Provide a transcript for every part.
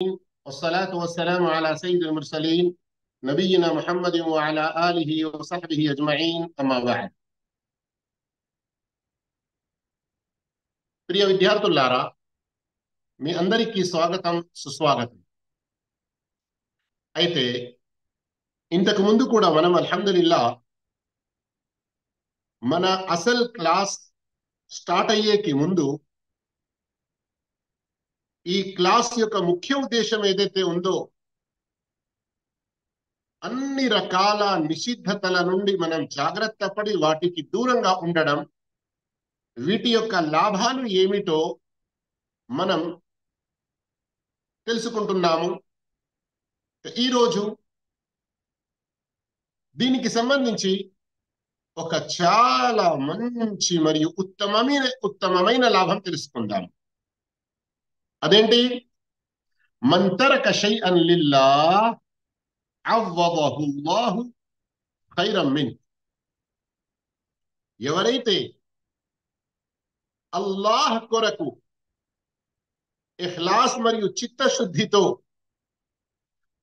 والصلاة والسلام على سيد المرسلين نبينا محمد وعلى آله وصحبه أجمعين أما بعد. ప్రియ విద్యార్థులారా, మీ అందరికీ స్వాగతం సుస్వాగతం. అయితే ఇంతకు ముందు కూడా మనం అల్హమ్దులిల్లా మన అసలు క్లాస్ స్టార్ట్ అయ్యేకి ముందు ఈ క్లాస్ యొక్క ముఖ్య ఉద్దేశం ఏదైతే ఉందో అన్ని రకాల నిషిద్ధతల నుండి మనం జాగ్రత్త పడి వాటికి దూరంగా ఉండడం, వీటి యొక్క లాభాలు ఏమిటో మనం తెలుసుకుంటున్నాము. ఈరోజు దీనికి సంబంధించి ఒక చాలా మంచి మరియు ఉత్తమమైన లాభం తెలుసుకుందాం. అదేంటి? మన్ తరక షైఅన్ లిల్లాహ్ అవ్వదహు అల్లాహు ఖైరన్ మిన్. ఎవరైతే అల్లాహ్ కొరకు ఇఖ్లాస్ మరియు చిత్తశుద్ధితో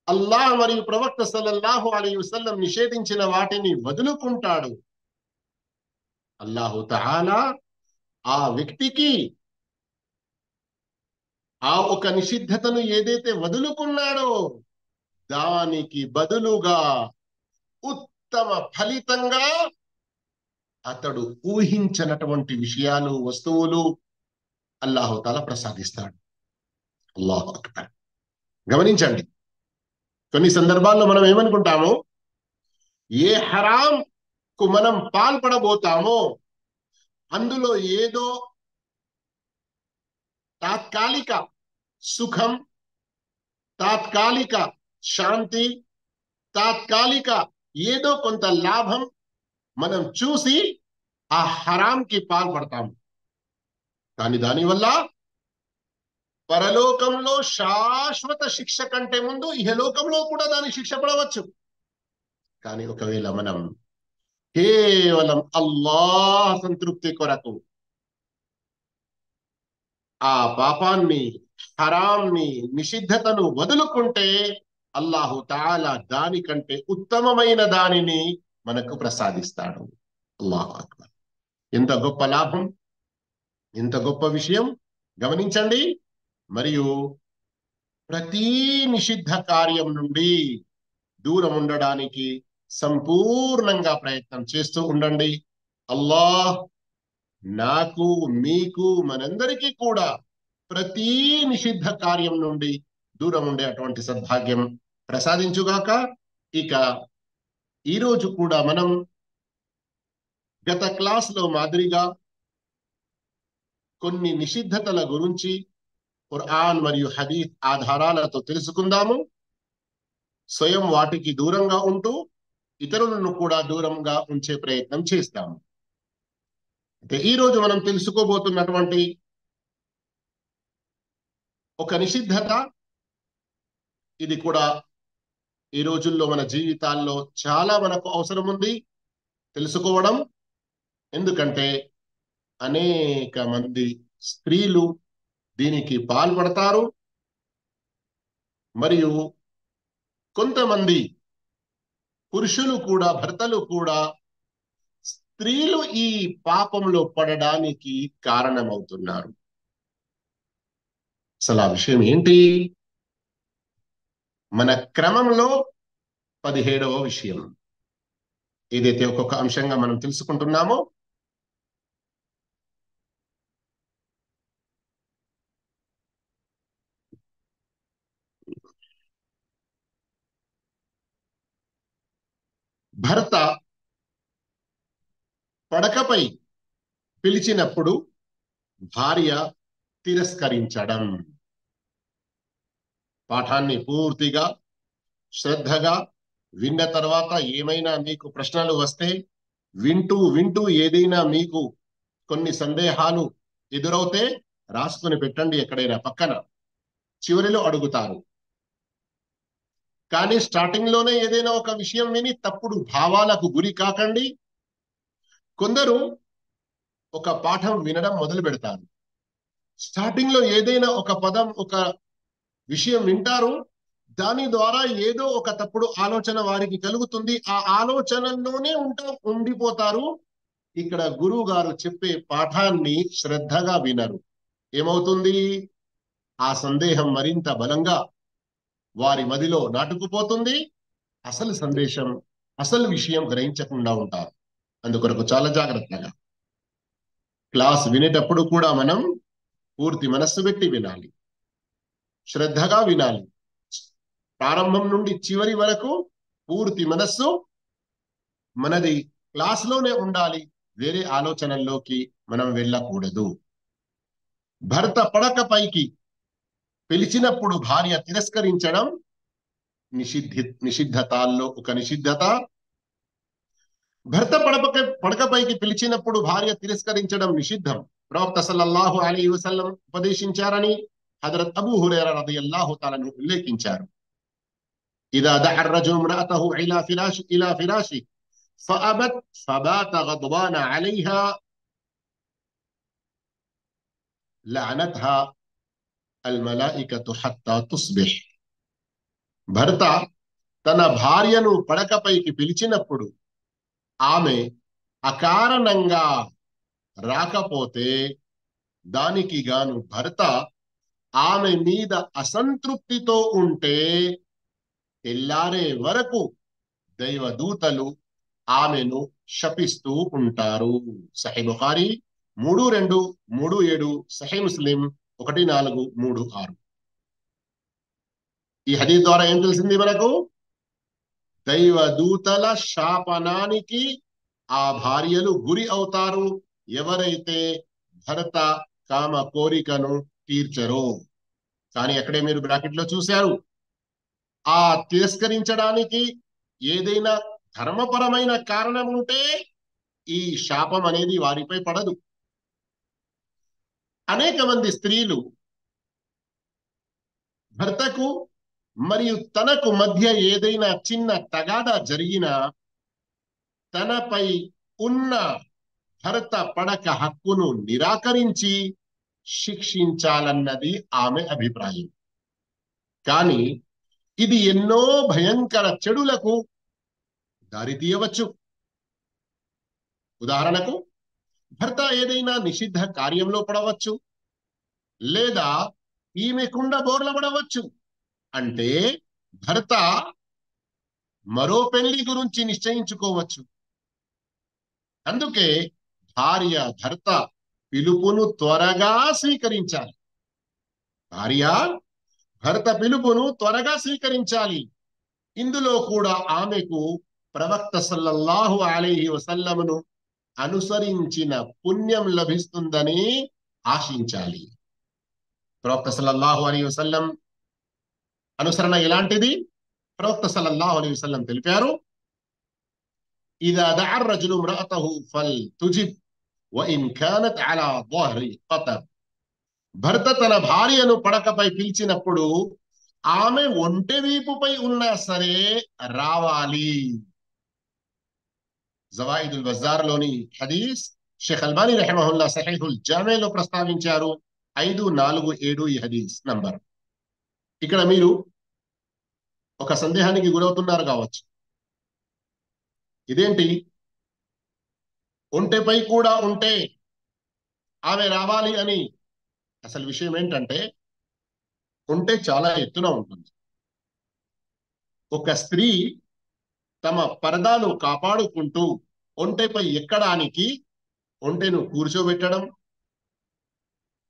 అల్లాహ్ మరియు ప్రవక్త సల్లల్లాహు అలైహి వసల్లం నిషేధించిన వాటిని వదులుకుంటాడు, అల్లాహు తఆలా ఆ వ్యక్తికి ఆ ఒక నిషిద్ధతను ఏదైతే వదులుకున్నాడో దానికి బదులుగా ఉత్తమ ఫలితంగా అతడు ఊహించనటువంటి విషయాలు, వస్తువులు అల్లాహు తఆలా ప్రసాదిస్తాడు. అల్లాహు అక్బర్. గమనించండి, కొన్ని సందర్భాల్లో మనం ఏమనుకుంటాము, ఏ హరాం కు మనం పాల్పడబోతామో అందులో ఏదో తాత్కాలిక సుఖం, తాత్కాలిక శాంతి, తాత్కాలిక ఏదో కొంత లాభం మనం చూసి ఆ హరాంకి పాల్పడతాము. కానీ దానివల్ల పరలోకంలో శాశ్వత శిక్ష కంటే ముందు ఇహలోకంలో కూడా దాని శిక్ష పడవచ్చు. కానీ ఒకవేళ మనం కేవలం అల్లాహ్ సంతృప్తి కొరకు ఆ పాపాన్ని, హరాంని, నిషిద్ధతను వదులుకుంటే అల్లాహు తఆలా దానికంటే ఉత్తమమైన దానిని మనకు ప్రసాదిస్తాడు. అల్లాహు అక్బర్. ఎంత గొప్ప లాభం, ఎంత గొప్ప విషయం గమనించండి. మరియు ప్రతి నిషిద్ధ కార్యం నుండి దూరం ఉండడానికి సంపూర్ణంగా ప్రయత్నం చేస్తూ ఉండండి. అల్లాహ్ నాకు, మీకు, మనందరికీ కూడా ప్రతి నిషిద్ధ కార్యం నుండి దూరం ఉండే అటువంటి సద్భాగ్యం ప్రసాదించుగాక. ఇక ఈరోజు కూడా మనం గత క్లాస్లో మాదిరిగా కొన్ని నిషిద్ధతల గురించి ఖురాన్ మరియు హదీస్ ఆధారాలతో తెలుసుకుందాము. స్వయం వాటికి దూరంగా ఉంటూ ఇతరులను కూడా దూరంగా ఉంచే ప్రయత్నం చేస్తాము. అయితే ఈరోజు మనం తెలుసుకోబోతున్నటువంటి ఒక నిషిద్ధత, ఇది కూడా ఈ రోజుల్లో మన జీవితాల్లో చాలా మనకు అవసరం ఉంది తెలుసుకోవడం. ఎందుకంటే అనేక మంది స్త్రీలు దీనికి పాల్పడతారు, మరియు కొంతమంది పురుషులు కూడా, భర్తలు కూడా స్త్రీలు ఈ పాపంలో పడడానికి కారణమవుతున్నారు. అసలు ఆ విషయం ఏంటి? మన క్రమంలో 17వ విషయం ఏదైతే ఒక్కొక్క అంశంగా మనం తెలుసుకుంటున్నామో, భర్త పడకపై పిలిచినప్పుడు భార్య తిరస్కరించడం. పాఠాన్ని పూర్తిగా శ్రద్ధగా విన్న తర్వాత ఏమైనా మీకు ప్రశ్నలు వస్తే వింటూ వింటూ ఏదైనా మీకు కొన్ని సందేహాలు ఎదురవుతే రాసుకొని పెట్టండి ఎక్కడైనా పక్కన, చివరిలో అడుగుతారు. కానీ స్టార్టింగ్ లోనే ఏదైనా ఒక విషయం విని తప్పుడు భావాలకు గురి కాకండి. కొందరు ఒక పాఠం వినడం మొదలు పెడతారు, స్టార్టింగ్ లో ఏదైనా ఒక పదం, ఒక విషయం వింటారు, దాని ద్వారా ఏదో ఒక తప్పుడు ఆలోచన వారికి కలుగుతుంది, ఆ ఆలోచనలోనే ఉండిపోతారు. ఇక్కడ గురువు గారు చెప్పే పాఠాన్ని శ్రద్ధగా వినరు. ఏమవుతుంది? ఆ సందేహం మరింత బలంగా వారి మదిలో నాటుకుపోతుంది. అసలు సందేశం, అసలు విషయం గ్రహించకుండా ఉంటారు. అందుకొరకు చాలా జాగ్రత్తగా క్లాస్ వినేటప్పుడు కూడా మనం పూర్తి మనస్సు పెట్టి వినాలి, శ్రద్ధగా వినాలి. ప్రారంభం నుండి చివరి వరకు పూర్తి మనస్సు మనది క్లాస్లోనే ఉండాలి. వేరే ఆలోచనల్లోకి మనం వెళ్ళకూడదు. భర్త పడకపైకి పిలిచినప్పుడు భార్య తిరస్కరించడం నిషిద్ధతాల్లో ఒక నిషిద్ధత. భర్త పడకపైకి పిలిచినప్పుడు భార్య తిరస్కరించడం నిషిద్ధం. ప్రవక్త సల్లల్లాహు అలైహి వసల్లం ఉపదేశించారని హజరత్ అబూ హురైరా రదియల్లాహు తాలాను ఉల్లేఖించారు. ఇదా దఅ الرجل امرأته إلى فراشه فأبت فبات غضبان عليها لعنتها الملائكة حتى تصبح. భర్త తన భార్యను పడకపైకి పిలిచినప్పుడు ఆమె అకారణంగా రాకపోతే దానికి గాను భర్త ఆమె మీద అసంతృప్తితో ఉంటే తెల్లారే వరకు దైవదూతలు ఆమెను శపిస్తూ ఉంటారు. సహీ బుఖారీ 3237, సహీ ముస్లిం 1436. ఈ హదీస్ ద్వారా ఏం తెలిసింది మనకు? దైవదూతల శాపనానికి ఆ భార్యలు గురి అవుతారు ఎవరైతే భర్త కామ కోరికను తీర్చరో. కానీ అక్కడే మీరు బ్రాకెట్ లో చూశారు, ఆ తిరస్కరించడానికి ఏదైనా ధర్మపరమైన కారణం ఉంటే ఈ శాపం అనేది వారిపై పడదు. అనేక మంది స్త్రీలు భర్తకు మరియు తనకు మధ్య ఏదైనా చిన్న తగాదా జరిగినా తనపై ఉన్న భర్త పడక హక్కును నిరాకరించి శిక్షించాలన్నది ఆమె అభిప్రాయం. కానీ ఇది ఎన్నో భయంకర చెడులకు దారితీయవచ్చు. ఉదాహరణకు, భర్త ఏదైనా నిషిద్ధ కార్యంలో పడవచ్చు, లేదా ఈమె కుండ బోర్ల పడవచ్చు. అంటే భర్త మరో పెళ్లి గురించి నిశ్చయించుకోవచ్చు. అందుకే భార్య భర్త పిలుపును త్వరగా స్వీకరించాలి. భార్య భర్త పిలుపును త్వరగా స్వీకరించాలి. ఇందులో కూడా ఆమెకు ప్రవక్త సల్లల్లాహు అలైహి వసల్లమును అనుసరించిన పుణ్యం లభిస్తుందని ఆశించాలి. ప్రవక్త సల్లల్లాహు అలైహి వసల్లం అనుసరణ ఎలాంటిది? ప్రవక్త సల్లల్లాహు అలైహి వసల్లం తెలిపారు, ఇదా దఅ الرجل امرأته فلتجب وإن كانت على ظهر قطب. భర్త తన భార్యను పడకపై పిలిచినప్పుడు ఆమె ఒంటె వీపుపై ఉన్నా సరే రావాలి. జవాయిదుల్ బజార్ లోని హదీస్ షేఖ్ అల్బానీ రహిమహుల్లా సహీహుల్ జామీలో ప్రస్తావించారు. 547 ఈ హదీస్ నంబర్. ఇక్కడ మీరు ఒక సందేహానికి గురవుతున్నారు కావచ్చు, ఇదేంటి ఒంటెపై కూడా ఉంటే ఆమె రావాలి అని? అసలు విషయం ఏంటంటే, ఒంటె చాలా ఎత్తున ఉంటుంది. ఒక స్త్రీ తమ పరదాను కాపాడుకుంటూ ఒంటెపై ఎక్కడానికి ఒంటెను కూర్చోబెట్టడం,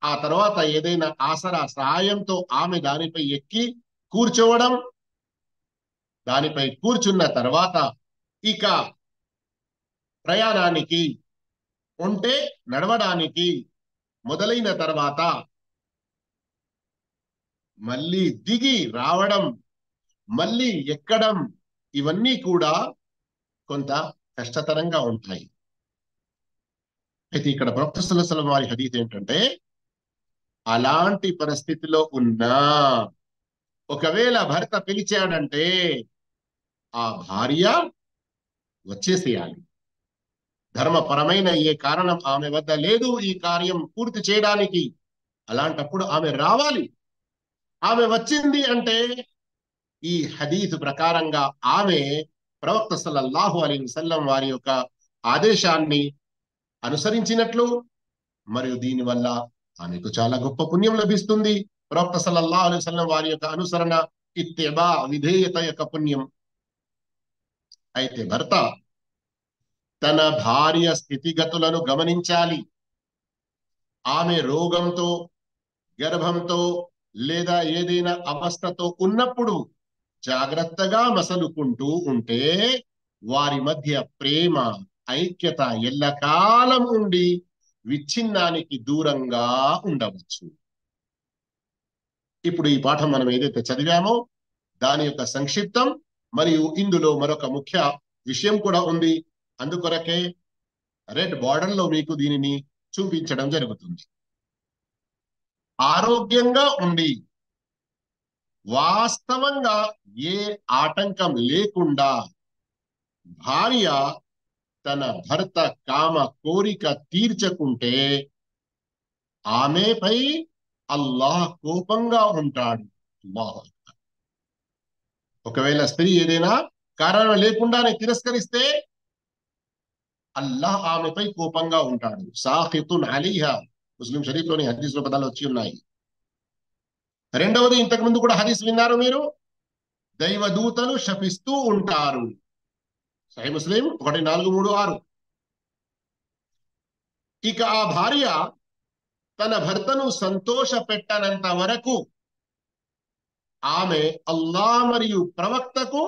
ఆ తర్వాత ఏదైనా ఆసరా సహాయంతో ఆమె దానిపై ఎక్కి కూర్చోవడం, దానిపై కూర్చున్న తర్వాత ఇక ప్రయాణానికి ఒంటె నడవడానికి మొదలైన తర్వాత మళ్ళీ దిగి రావడం, మళ్ళీ ఎక్కడం, ఇవన్నీ కూడా కొంత కష్టతరంగా ఉంటాయి. అయితే ఇక్కడ ప్రవక్త సల్లల్లాహు అలైహి వసల్లం వారి హదీస్ ఏంటంటే, అలాంటి పరిస్థితిలో ఉన్నా ఒకవేళ భర్త పిలిచాడంటే ఆ భార్య వచ్చేసేయాలి. ధర్మపరమైన ఏ కారణం ఆమె వద్ద లేదు ఈ కార్యం పూర్తి చేయడానికి, అలాంటప్పుడు ఆమె రావాలి. ఆమె వచ్చింది అంటే ఈ హదీత్ ప్రకారంగా ఆమె ప్రవక్త సల్లల్లాహు అలైహి వసల్లం వారి యొక్క ఆదేశాన్ని అనుసరించినట్లు, మరియు దీనివల్ల ఆమెకు చాలా గొప్ప పుణ్యం లభిస్తుంది. ప్రవక్త సల్లల్లాహు అలైహి వసల్లం వారి యొక్క అనుసరణ, ఇత్తెబా, విధేయత యొక్క పుణ్యం. అయితే భర్త తన భార్య స్థితిగతులను గమనించాలి. ఆమె రోగంతో, గర్భంతో లేదా ఏదైనా అవస్థతో ఉన్నప్పుడు జాగ్రత్తగా మసలుకుంటూ ఉంటే వారి మధ్య ప్రేమ, ఐక్యత ఎల్లకాలం ఉండి విచ్ఛిన్నానికి దూరంగా ఉండవచ్చు. ఇప్పుడు ఈ పాఠం మనం ఏదైతే చదివామో దాని యొక్క సంక్షిప్తం, మరియు ఇందులో మరొక ముఖ్య విషయం కూడా ఉంది. అందుకొరకే రెడ్ బార్డర్ లో మీకు దీనిని చూపించడం జరుగుతుంది. ఆరోగ్యంగా ఉండి వాస్తవంగా ఏ ఆటంకం లేకుండా భార్య తన భర్త కామ కోరిక తీర్చకుంటే ఆమెపై అల్లాహ్ కోపంగా ఉంటాడు. అల్లాహ్. ఒకవేళ స్త్రీ ఏదైనా కారణం లేకుండానే తిరస్కరిస్తే అల్లాహ్ ఆమెపై కోపంగా ఉంటాడు. సాఖితున్ అలీహా, ముస్లిం షరీఫ్ లోని హదీస్ లో పదాలు వచ్చి ఉన్నాయి. రెండవది, ఇంతకు ముందు కూడా హదీస్ విన్నారు మీరు, దైవదూతలు శపిస్తూ ఉంటారు. సహీ ముస్లిం 1436. ఇక ఆ భార్య తన భర్తను సంతోష పెట్టనంత వరకు ఆమె అల్లాహ్ మరియు ప్రవక్తకు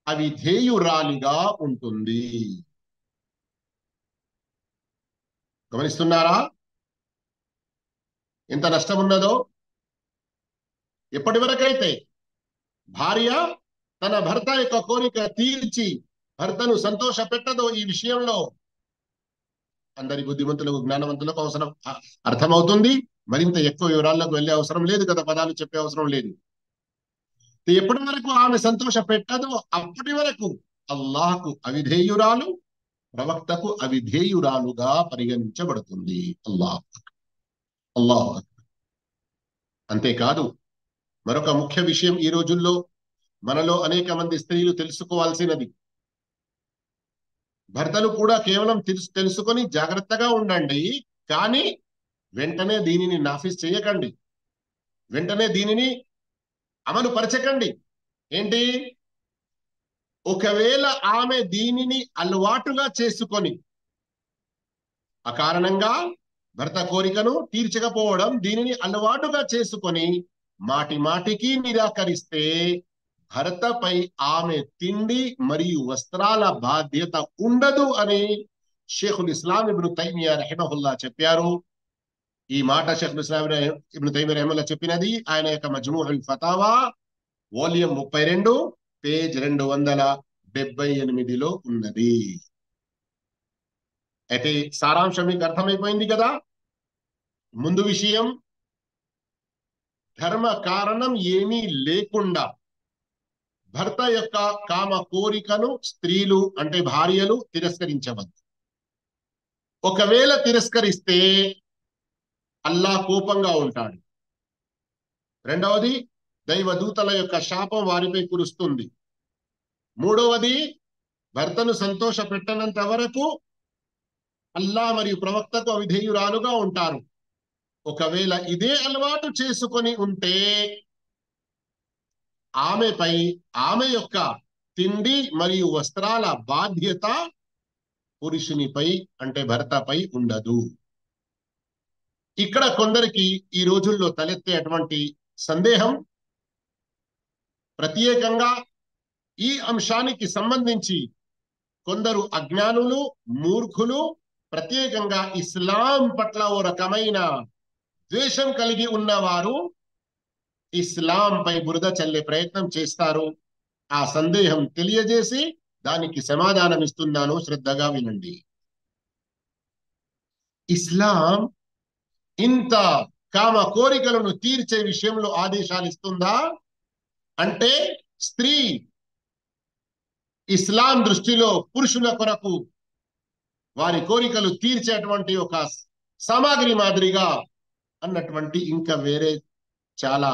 అవిధేయురాలిగా ఉంటుంది. గమనిస్తున్నారా ఎంత నష్టం ఉన్నదో? ఎప్పటి వరకైతే భార్య తన భర్త యొక్క కోరిక తీర్చి భర్తను సంతోష పెట్టదో ఈ విషయంలో అందరి బుద్ధిమంతులకు, జ్ఞానవంతులకు అర్థమవుతుంది. మరింత ఎక్కువ వివరాల్లోకి వెళ్ళే అవసరం లేదు కదా, పదాలు చెప్పే అవసరం లేదు. ఎప్పటి వరకు ఆమె సంతోష పెట్టదో అప్పటి వరకు అల్లాహకు అవిధేయురాలు, ప్రవక్తకు అవిధేయురాలుగా పరిగణించబడుతుంది. అల్లాహ్ అల్లాహ్. అంతేకాదు మరొక ముఖ్య విషయం ఈ రోజుల్లో మనలో అనేక మంది స్త్రీలు తెలుసుకోవాల్సినది, భర్తలు కూడా కేవలం తెలుసుకొని జాగ్రత్తగా ఉండండి, కానీ వెంటనే దీనిని నాఫీజ్ చేయకండి, వెంటనే దీనిని అమలు పరచకండి. ఏంటి? ఒకవేళ ఆమె దీనిని అలవాటుగా చేసుకొని అకారణంగా భర్త కోరికను తీర్చకపోవడం, దీనిని అలవాటుగా చేసుకొని మాటి మాటికి నిరాకరిస్తే భర్తపై ఆమె తిండి మరియు వస్త్రాల బాధ్యత ఉండదు అని షేఖుల్ ఇస్లాం ఇబ్ను తైమియా రహిమహుల్లా చెప్పారు. ఈ మాట షేఖుల్ ఇస్లాం ఇబ్ను తైమియా రహిమహుల్లా చెప్పినది ఆయన యొక్క మజ్మూఉల్ ఫతావా వాల్యూమ్ 32 పేజ్ 278లో ఉన్నది. అయితే సారాంశం మీకు అర్థమైపోయింది కదా. ముందు విషయం, ధర్మ కారణం ఏమీ లేకుండా భర్త యొక్క కామ కోరికను స్త్రీలు అంటే భార్యలు తిరస్కరించవద్దు. ఒకవేళ తిరస్కరిస్తే అల్లాహ్ కోపంగా ఉంటాడు. రెండవది, దైవదూతల యొక్క శాపం వారిపై కురుస్తుంది. మూడవది, భర్తను సంతోష పెట్టనంత వరకు అల్లాహ్ మరియు ప్రవక్తకు అవిధేయురాలుగా ఉంటారు. ఒకవేళ ఇదే అలవాటు చేసుకొని ఉంటే ఆమెపై ఆమె యొక్క తిండి మరియు వస్త్రాల బాధ్యత పురుషునిపై అంటే భర్తపై ఉండదు. ఇక్కడ కొందరికి ఈ రోజుల్లో తలెత్తేటువంటి సందేహం, ప్రత్యేకంగా ఈ అంశానికి సంబంధించి కొందరు అజ్ఞానులు, మూర్ఖులు ప్రత్యేకంగా ఇస్లాం పట్ల ఓ రకమైన ద్వేషం కలిగి ఉన్నవారు ఇస్లాంపై బురద చల్లే ప్రయత్నం చేస్తారు. ఆ సందేహం తెలియజేసి దానికి సమాధానం ఇస్తున్నాను, శ్రద్ధగా వినండి. ఇస్లాం ఇంత కామ కోరికలను తీర్చే విషయంలో ఆదేశాలు ఇస్తుందా అంటే, స్త్రీ ఇస్లాం దృష్టిలో పురుషుల కొరకు వారి కోరికలు తీర్చేటువంటి ఒక సామాగ్రి మాదిరిగా అన్నటువంటి ఇంకా వేరే చాలా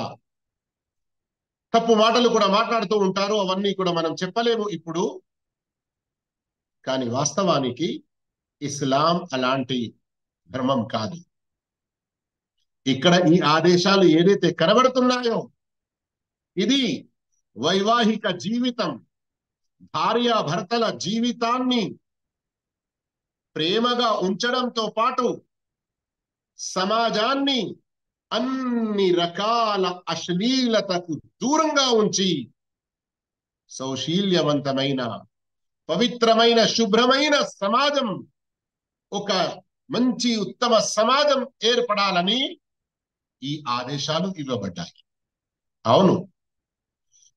తప్పు మాటలు కూడా మాట్లాడుతూ ఉంటారు. అవన్నీ కూడా మనం చెప్పలేము ఇప్పుడు. కానీ వాస్తవానికి ఇస్లాం అలాంటి ధర్మం కాదు. ఇక్కడ ఈ ఆదేశాలు ఏదైతే కనబడుతున్నాయో ఇది వైవాహిక జీవితం, భార్యాభర్తల జీవితాన్ని ప్రేమగా ఉంచడంతో పాటు సమాజాన్ని అన్ని రకాల అశ్లీలతకు దూరంగా ఉంచి సౌశీల్యవంతమైన, పవిత్రమైన, శుభ్రమైన సమాజం, ఒక మంచి ఉత్తమ సమాజం ఏర్పడాలని ఈ ఆదేశాలు ఇవ్వబడ్డాయి. అవును,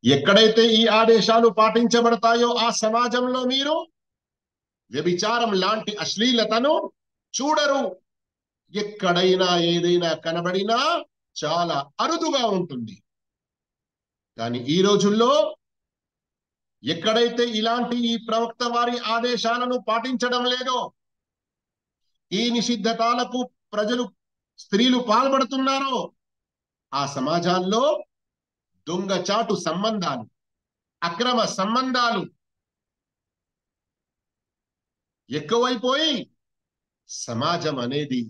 ఎక్కడైతే ఈ ఆదేశాలు పాటించబడతాయో ఆ సమాజంలో మీరు వ్యభిచారం లాంటి అశ్లీలతను చూడరు. ఎక్కడైనా ఏదైనా కనబడినా చాలా అరుదుగా ఉంటుంది. కానీ ఈ రోజుల్లో ఎక్కడైతే ఇలాంటి ఈ ప్రవక్త వారి ఆదేశాలను పాటించడం లేదో, ఈ నిషిద్ధతాలకు స్త్రీలు పాల్పడుతున్నారో, ఆ సమాజాల్లో దొంగచాటు సంబంధాలు, అక్రమ సంబంధాలు ఎక్కువైపోయి సమాజం అనేది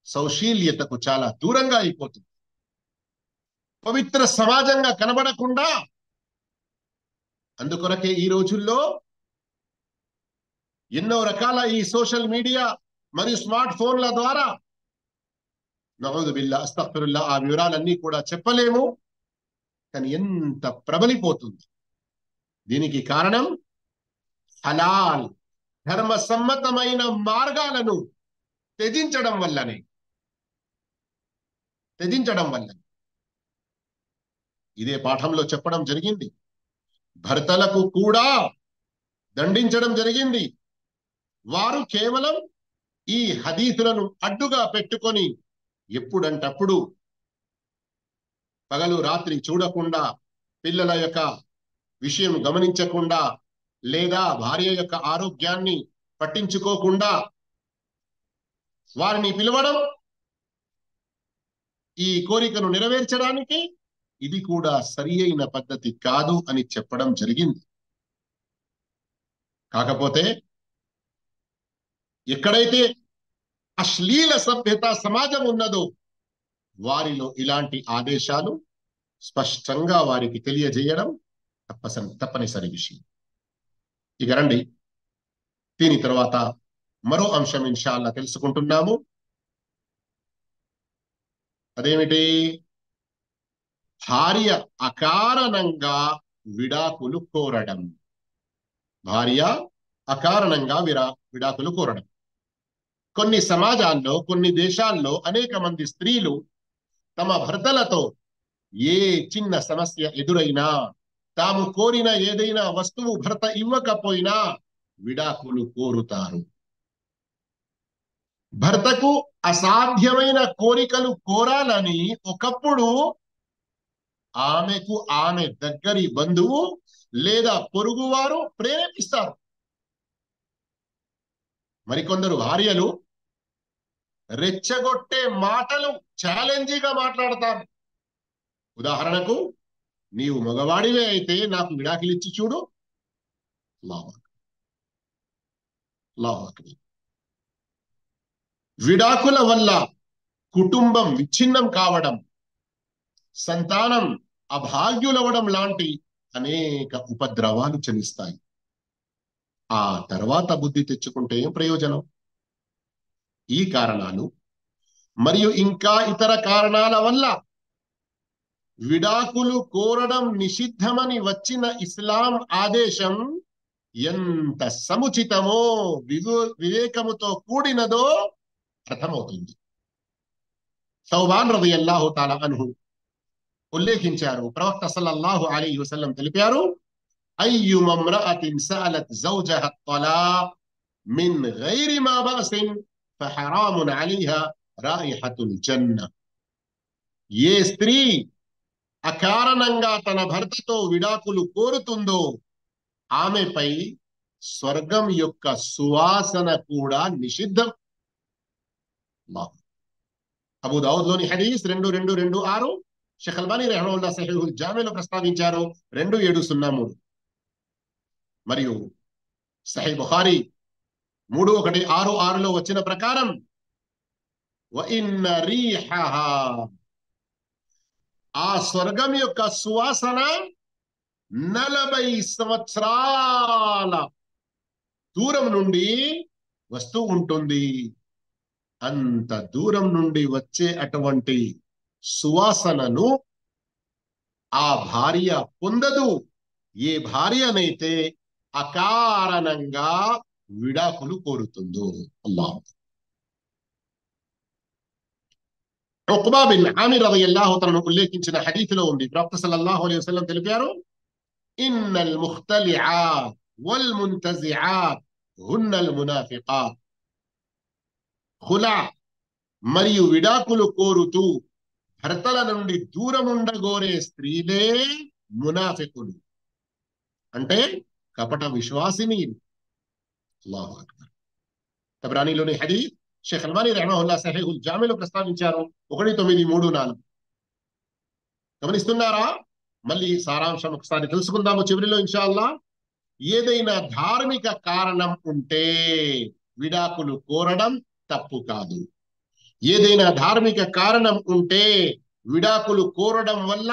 సౌశీల్యతకు చాలా దూరంగా అయిపోతుంది. పవిత్ర సమాజంగా కనబడకుండా, అందుకొరకే ఈ రోజుల్లో ఎన్నో రకాల ఈ సోషల్ మీడియా మరియు స్మార్ట్ ఫోన్ల ద్వారా, నఊదు బిల్లా, అస్తగ్ఫిరుల్లా, ఆ వివరాలన్నీ కూడా చెప్పలేము. కానీ ఎంత ప్రబలిపోతుంది. దీనికి కారణం హలాల్, ధర్మ సమ్మతమైన మార్గాలను త్యజించడం వల్లనే. ఇదే పాఠంలో చెప్పడం జరిగింది. భర్తలకు కూడా దండించడం జరిగింది. వారు కేవలం ఈ హదీసులను అడ్డుగా పెట్టుకొని ఎప్పుడంటప్పుడు పగలు రాత్రి చూడకుండా, పిల్లల యొక్క విషయం గమనించకుండా, లేదా భార్య యొక్క ఆరోగ్యాన్ని పట్టించుకోకుండా వారిని పిలవడం, ఈ కోరికను నెరవేర్చడానికి ఇది కూడా సరి అయిన పద్ధతి కాదు అని చెప్పడం జరిగింది. కాకపోతే ఎక్కడైతే అశ్లీల సభ్యత సమాజం ఉన్నదో వారిలో ఇలాంటి ఆదేశాలు స్పష్టంగా వారికి తెలియజేయడం తప్పనిసరి విషయం. ఇక రండి, దీని తర్వాత మరో అంశం ఇన్షాల్లా తెలుసుకుంటున్నాము. అదేమిటి? భార్య అకారణంగా విడాకులు కోరడం. భార్య అకారణంగా విడాకులు కోరడం. కొన్ని సమాజాల్లో, కొన్ని దేశాల్లో అనేక మంది స్త్రీలు తమ భర్తలతో ఏ చిన్న సమస్య ఎదురైనా, తాము కోరిన ఏదైనా వస్తువు భర్త ఇవ్వకపోయినా విడాకులు కోరుతారు. భర్తకు అసాధ్యమైన కోరికలు కోరాలని ఒకప్పుడు ఆమెకు ఆమె దగ్గరి బంధువు లేదా పొరుగువారు ప్రేరేపిస్తారు. మరికొందరు భార్యలు రెచ్చగొట్టే మాటలు ఛాలెంజింగ్గా మాట్లాడతారు. ఉదాహరణకు, నీవు మగవాడివే అయితే నాకు విడాకులిచ్చి చూడు. విడాకుల వల్ల కుటుంబం విచ్ఛిన్నం కావడం, సంతానం అభాగ్యులవడం లాంటి అనేక ఉపద్రవాలు చలిస్తాయి. ఆ తర్వాత బుద్ధి తెచ్చుకుంటే ఏం ప్రయోజనం? ఈ కారణాలు మరియు ఇంకా ఇతర కారణాల వల్ల విడాకులు కోరడం నిషిద్ధమని వచ్చిన ఇస్లాం ఆదేశం ఎంత సముచితమో, వివేకముతో కూడినదో అర్థమవుతుంది. సౌబాన్ రదియల్లాహు తాలా అన్హు ఉల్లేఖించారు, ప్రవక్త సల్లల్లాహు అలైహి వసల్లం తెలిపారు, అయ్యుమ ఇమ్రఅతిన్ సఅలత్ జౌజహ అత్తలాక్ మిన్ గైరి మా బఅసిన్ ఫహరామున్ అలైహా రాయిహతుల్ జన్న. ఏ స్త్రీ అకారణంగా తన భర్తతో విడాకులు కోరుతుందో ఆమెపై స్వర్గం యొక్క సువాసన కూడా నిషిద్ధం. అబూ దావుద్ లోని హదీస్ 2226, షేఖ్ అల్బానీ రహిమహుల్లాహ్ సహీహుల్ జామీలో ప్రస్తావించారు 2703. మరియు సహీహ్ బుఖారీ 3166లో వచ్చిన ప్రకారం వ ఇన్న రీహహా, ఆ స్వర్గం యొక్క సువాసన 40 సంవత్సరాల దూరం నుండి వస్తూ ఉంటుంది. అంత దూరం నుండి వచ్చే అటువంటి సువాసనను ఆ భార్య పొందదు. ఏ భార్యనైతే అకారణంగా విడాకులు కోరుతుందో. అల్లాహ్. ఉక్బా బిన్ ఆమిర్ రలియల్లాహు తఆలాను ఉల్లేఖించిన హదీసులో ఉంది, ప్రవక్త సల్లల్లాహు అలైహి వసల్లం తెలిపారు, ఇన్నల్ ముఖ్తలిఆత్ వల్ ముంతజిఆత్ హున్నల్ మునాఫికాత్. ఖులా మరియు విడాకులు కోరుతూ భర్తల నుండి దూరముండగోరే స్త్రీలే మునాఫికులు, అంటే కపట విశ్వాసిని. అల్లాహు అక్బర్. తబ్రానీలోని హదీస్ షేఖ్ అల్బానీ రహిమహుల్లాహ్ సహీహుల్ జామీలో ప్రస్తావించారు 1934. గమనిస్తున్నారా? మళ్ళీ సారాంశం ఒకసారి తెలుసుకుందాము చివరిలో ఇన్షాల్లా. ఏదైనా ధార్మిక కారణం ఉంటే విడాకులు కోరడం తప్పు కాదు. ఏదైనా ధార్మిక కారణం ఉంటే విడాకులు కోరడం వల్ల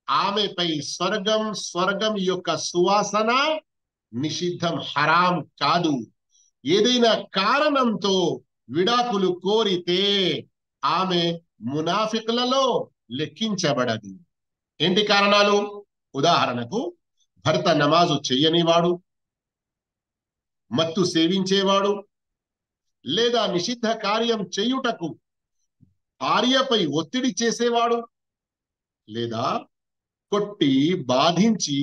ఆమెపై స్వర్గం యొక్క సువాసన నిషిద్ధం, హరాం కాదు. ఏదైనా కారణంతో విడాకులు కోరితే ఆమె మునాఫికులలో లెక్కించబడదు. ఏంటి కారణాలు? ఉదాహరణకు, భర్త నమాజు చెయ్యనివాడు, మత్తు సేవించేవాడు, లేదా నిషిద్ధ కార్యం చేయుటకు భార్యపై ఒత్తిడి చేసేవాడు, లేదా కొట్టి బాధించి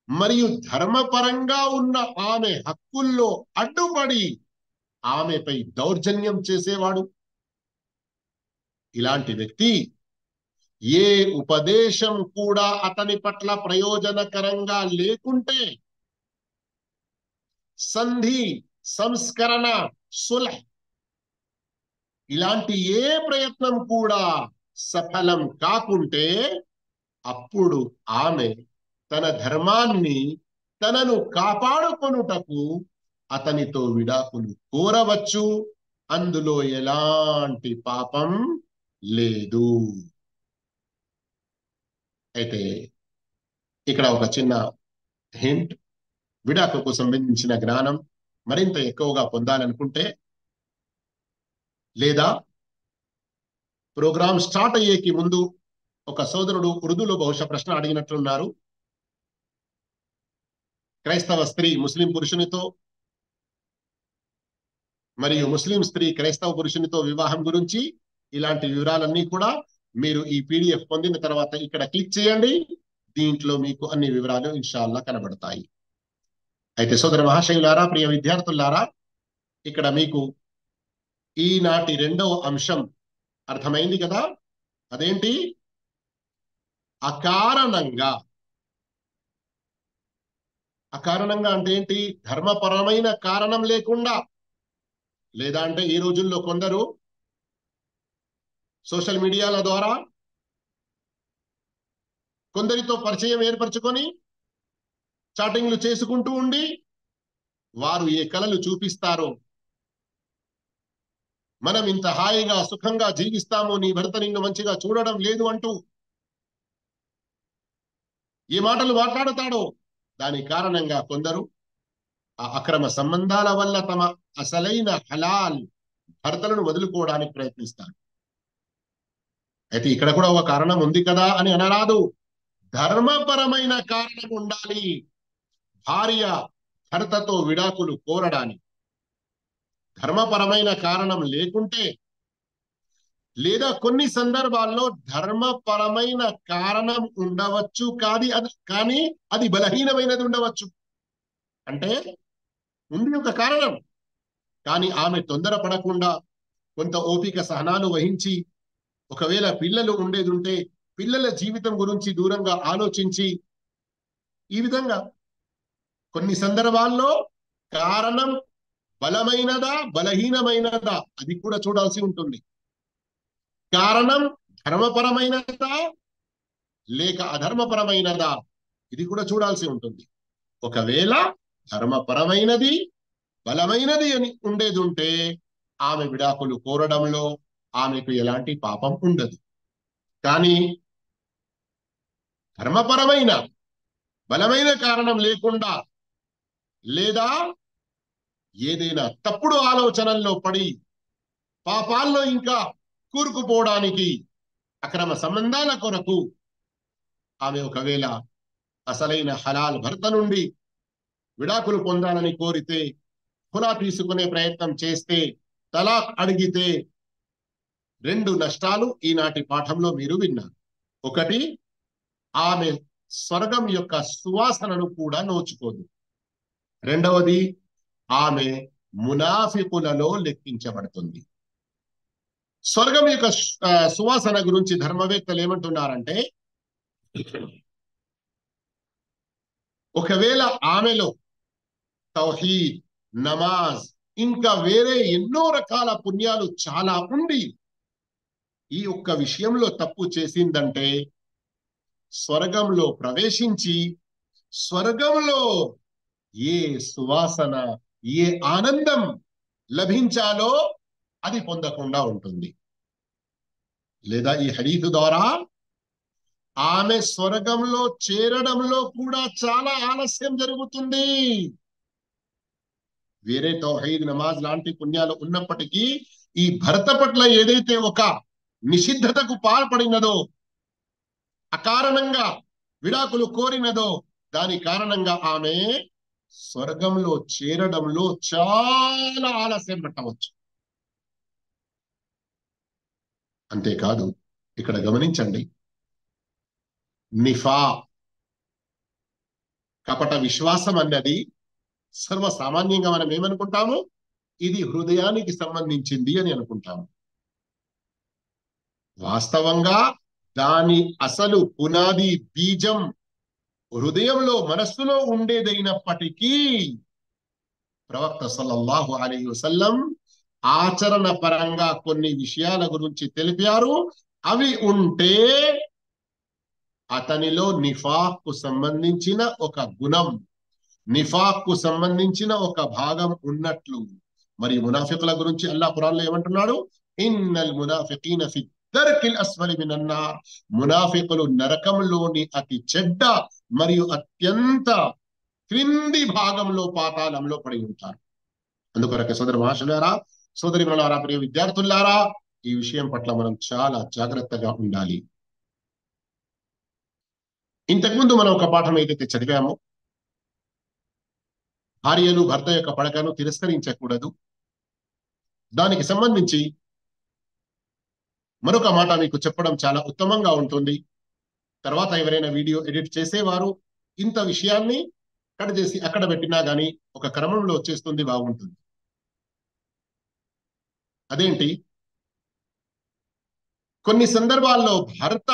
మరియు ధర్మపరంగా ఉన్న ఆమె హక్కుల్లో అడ్డుపడి ఆమెపై దౌర్జన్యం చేసేవాడు. ఇలాంటి వ్యక్తి ఏ ఉపదేశం కూడా అతని పట్ల ప్రయోజనకరంగా లేకుంటే సంధి, సంస్కరణ, సుల్హ్ ఇలాంటి ఏ ప్రయత్నం కూడా సఫలం కాకుంటే అప్పుడు ఆమె తన ధర్మాన్ని, తనను కాపాడుకొనుటకు అతనితో విడాకులు కోరవచ్చు. అందులో ఎలాంటి పాపం లేదు. అయితే ఇక్కడ ఒక చిన్న హింట్, విడాకులకు సంబంధించిన జ్ఞానం మరింత ఎక్కువగా పొందాలనుకుంటే, లేదా ప్రోగ్రామ్ స్టార్ట్ అయ్యేకి ముందు ఒక సోదరుడు ఉర్దూలో బహుశా ప్రశ్న అడిగినట్లున్నారు. క్రైస్తవ స్త్రీ ముస్లిం పురుషునితో మరియు ముస్లిం స్త్రీ క్రైస్తవ పురుషునితో వివాహం గురించి ఇలాంటి వివరాలన్నీ కూడా మీరు ఈ PDF పొందిన తర్వాత ఇక్కడ క్లిక్ చేయండి. దీంట్లో మీకు అన్ని వివరాలు ఇన్షాల్లా కనబడతాయి. అయితే సోదర మహాశయులారా, ప్రియ విద్యార్థులారా, ఇక్కడ మీకు ఈనాటి 2వ అంశం అర్థమైంది కదా? అదేంటి? అకారణంగా. అకారణంగా అంటే ఏంటి? ధర్మపరమైన కారణం లేకుండా, లేదా అంటే ఈ రోజుల్లో కొందరు సోషల్ మీడియాల ద్వారా కొందరితో పరిచయం ఏర్పరచుకొని చాటింగ్లు చేసుకుంటూ ఉండి వారు ఏ కలలు చూపిస్తారో, మనం ఇంత హాయిగా సుఖంగా జీవిస్తాము, నీ భర్త నిన్ను మంచిగా చూడడం లేదు అంటూ ఏ మాటలు మాట్లాడుతాడో దాని కారణంగా కొందరు ఆ అక్రమ సంబంధాల వల్ల తమ అసలైన హలాల్ భర్తలను వదులుకోవడానికి ప్రయత్నిస్తారు. అయితే ఇక్కడ కూడా ఒక కారణం ఉంది కదా అని అనరాదు. ధర్మపరమైన కారణం ఉండాలి భార్య భర్తతో విడాకులు కోరడానికి. ధర్మపరమైన కారణం లేకుంటే, లేదా కొన్ని సందర్భాల్లో ధర్మపరమైన కారణం ఉండవచ్చు కానీ అది బలహీనమైనది ఉండవచ్చు. అంటే ఉంది ఒక కారణం, కానీ ఆమె తొందరపడకుండా కొంత ఓపిక సహనాలు వహించి, ఒకవేళ పిల్లలు ఉండేది ఉంటే పిల్లల జీవితం గురించి దూరంగా ఆలోచించి, ఈ విధంగా కొన్ని సందర్భాల్లో కారణం బలమైనదా బలహీనమైనదా అది కూడా చూడాల్సి ఉంటుంది. కారణం ధర్మపరమైనదా లేక అధర్మపరమైనదా, ఇది కూడా చూడాల్సి ఉంటుంది. ఒకవేళ ధర్మపరమైనది, బలమైనది అని ఉండేది ఉంటే ఆమె విడాకులు కోరడంలో ఆమెకు ఎలాంటి పాపం ఉండదు. కానీ ధర్మపరమైన బలమైన కారణం లేకుండా, లేదా ఏదైనా తప్పుడు ఆలోచనల్లో పడి పాపాల్లో ఇంకా కూరుకుపోవడానికి, అక్రమ సంబంధాల కొరకు ఆమె ఒకవేళ అసలైన హలాల్ భర్త నుండి విడాకులు పొందాలని కోరితే, ఖులా తీసుకునే ప్రయత్నం చేస్తే, తలాక్ అడిగితే, రెండు నష్టాలు ఈనాటి పాఠంలో మీరు విన్నారు. ఒకటి, ఆమె స్వర్గం యొక్క సువాసనను కూడా నోచుకోదు. రెండవది, ఆమె మునాఫికులలో లెక్కించబడుతుంది. స్వర్గం యొక్క సువాసన గురించి ధర్మవేత్తలు ఏమంటున్నారంటే, ఒకవేళ ఆమెలో తౌహీద్, నమాజ్, ఇంకా వేరే ఎన్నో రకాల పుణ్యాలు చాలా ఉండి ఈ ఒక్క విషయంలో తప్పు చేసిందంటే, స్వర్గంలో ప్రవేశించి స్వర్గంలో ఏ సువాసన, ఏ ఆనందం లభించాలో అది పొందకుండా ఉంటుంది. లేదా ఈ హదీసు ద్వారా ఆమె స్వర్గంలో చేరడంలో కూడా చాలా ఆలస్యం జరుగుతుంది. వేరే తౌహీద్, నమాజ్ లాంటి పుణ్యాలు ఉన్నప్పటికీ ఈ భర్త పట్ల ఏదైతే ఒక నిషిద్ధతకు పాల్పడినదో, అకారణంగా విడాకులు కోరినదో, దాని కారణంగా ఆమె స్వర్గంలో చేరడంలో చాలా ఆలస్యం పట్టవచ్చు. అంతేకాదు, ఇక్కడ గమనించండి, నిఫా, కపట విశ్వాసం అన్నది సర్వసామాన్యంగా మనం ఏమనుకుంటాము, ఇది హృదయానికి సంబంధించింది అని అనుకుంటాము. వాస్తవంగా దాని అసలు పునాది బీజం హృదయంలో, మనస్సులో ఉండేదైనప్పటికీ ప్రవక్త సల్లల్లాహు అలైహి వసల్లం ఆచరణ పరంగా కొన్ని విషయాల గురించి తెలిపారు. అవి ఉంటే అతనిలో నిఫాక్కు సంబంధించిన ఒక గుణం, నిఫాక్కు సంబంధించిన ఒక భాగం ఉన్నట్లు. మరి మునాఫికుల గురించి అల్లాహ్ ఖురాన్లో ఏమంటున్నాడు? ఇన్నల్ మునాఫికీన ఫి దర్కిల్ అస్ఫలి మినన్నార్. మునాఫికులు నరకంలోని అతి చెడ్డ మరియు అత్యంత క్రింది భాగంలో, పాతాళంలో పడి ఉంటారు. అందుకొరకు సోదర మహాశయులారా, సోదరిమణులారా, ప్రియ విద్యార్థులారా, ఈ విషయం పట్ల మనం చాలా జాగ్రత్తగా ఉండాలి. ఇంతకుముందు మనం ఒక పాఠం ఏదైతే చదివామో, భార్యలు భర్త యొక్క పడకను తిరస్కరించకూడదు, దానికి సంబంధించి మరొక మాట మీకు చెప్పడం చాలా ఉత్తమంగా ఉంటుంది. తర్వాత ఎవరైనా వీడియో ఎడిట్ చేసేవారు ఇంత విషయాన్ని కట్ చేసి అక్కడ పెట్టినా గానీ ఒక క్రమంలో వచ్చేస్తుంది, బాగుంటుంది. అదేంటి, కొన్ని సందర్భాల్లో భర్త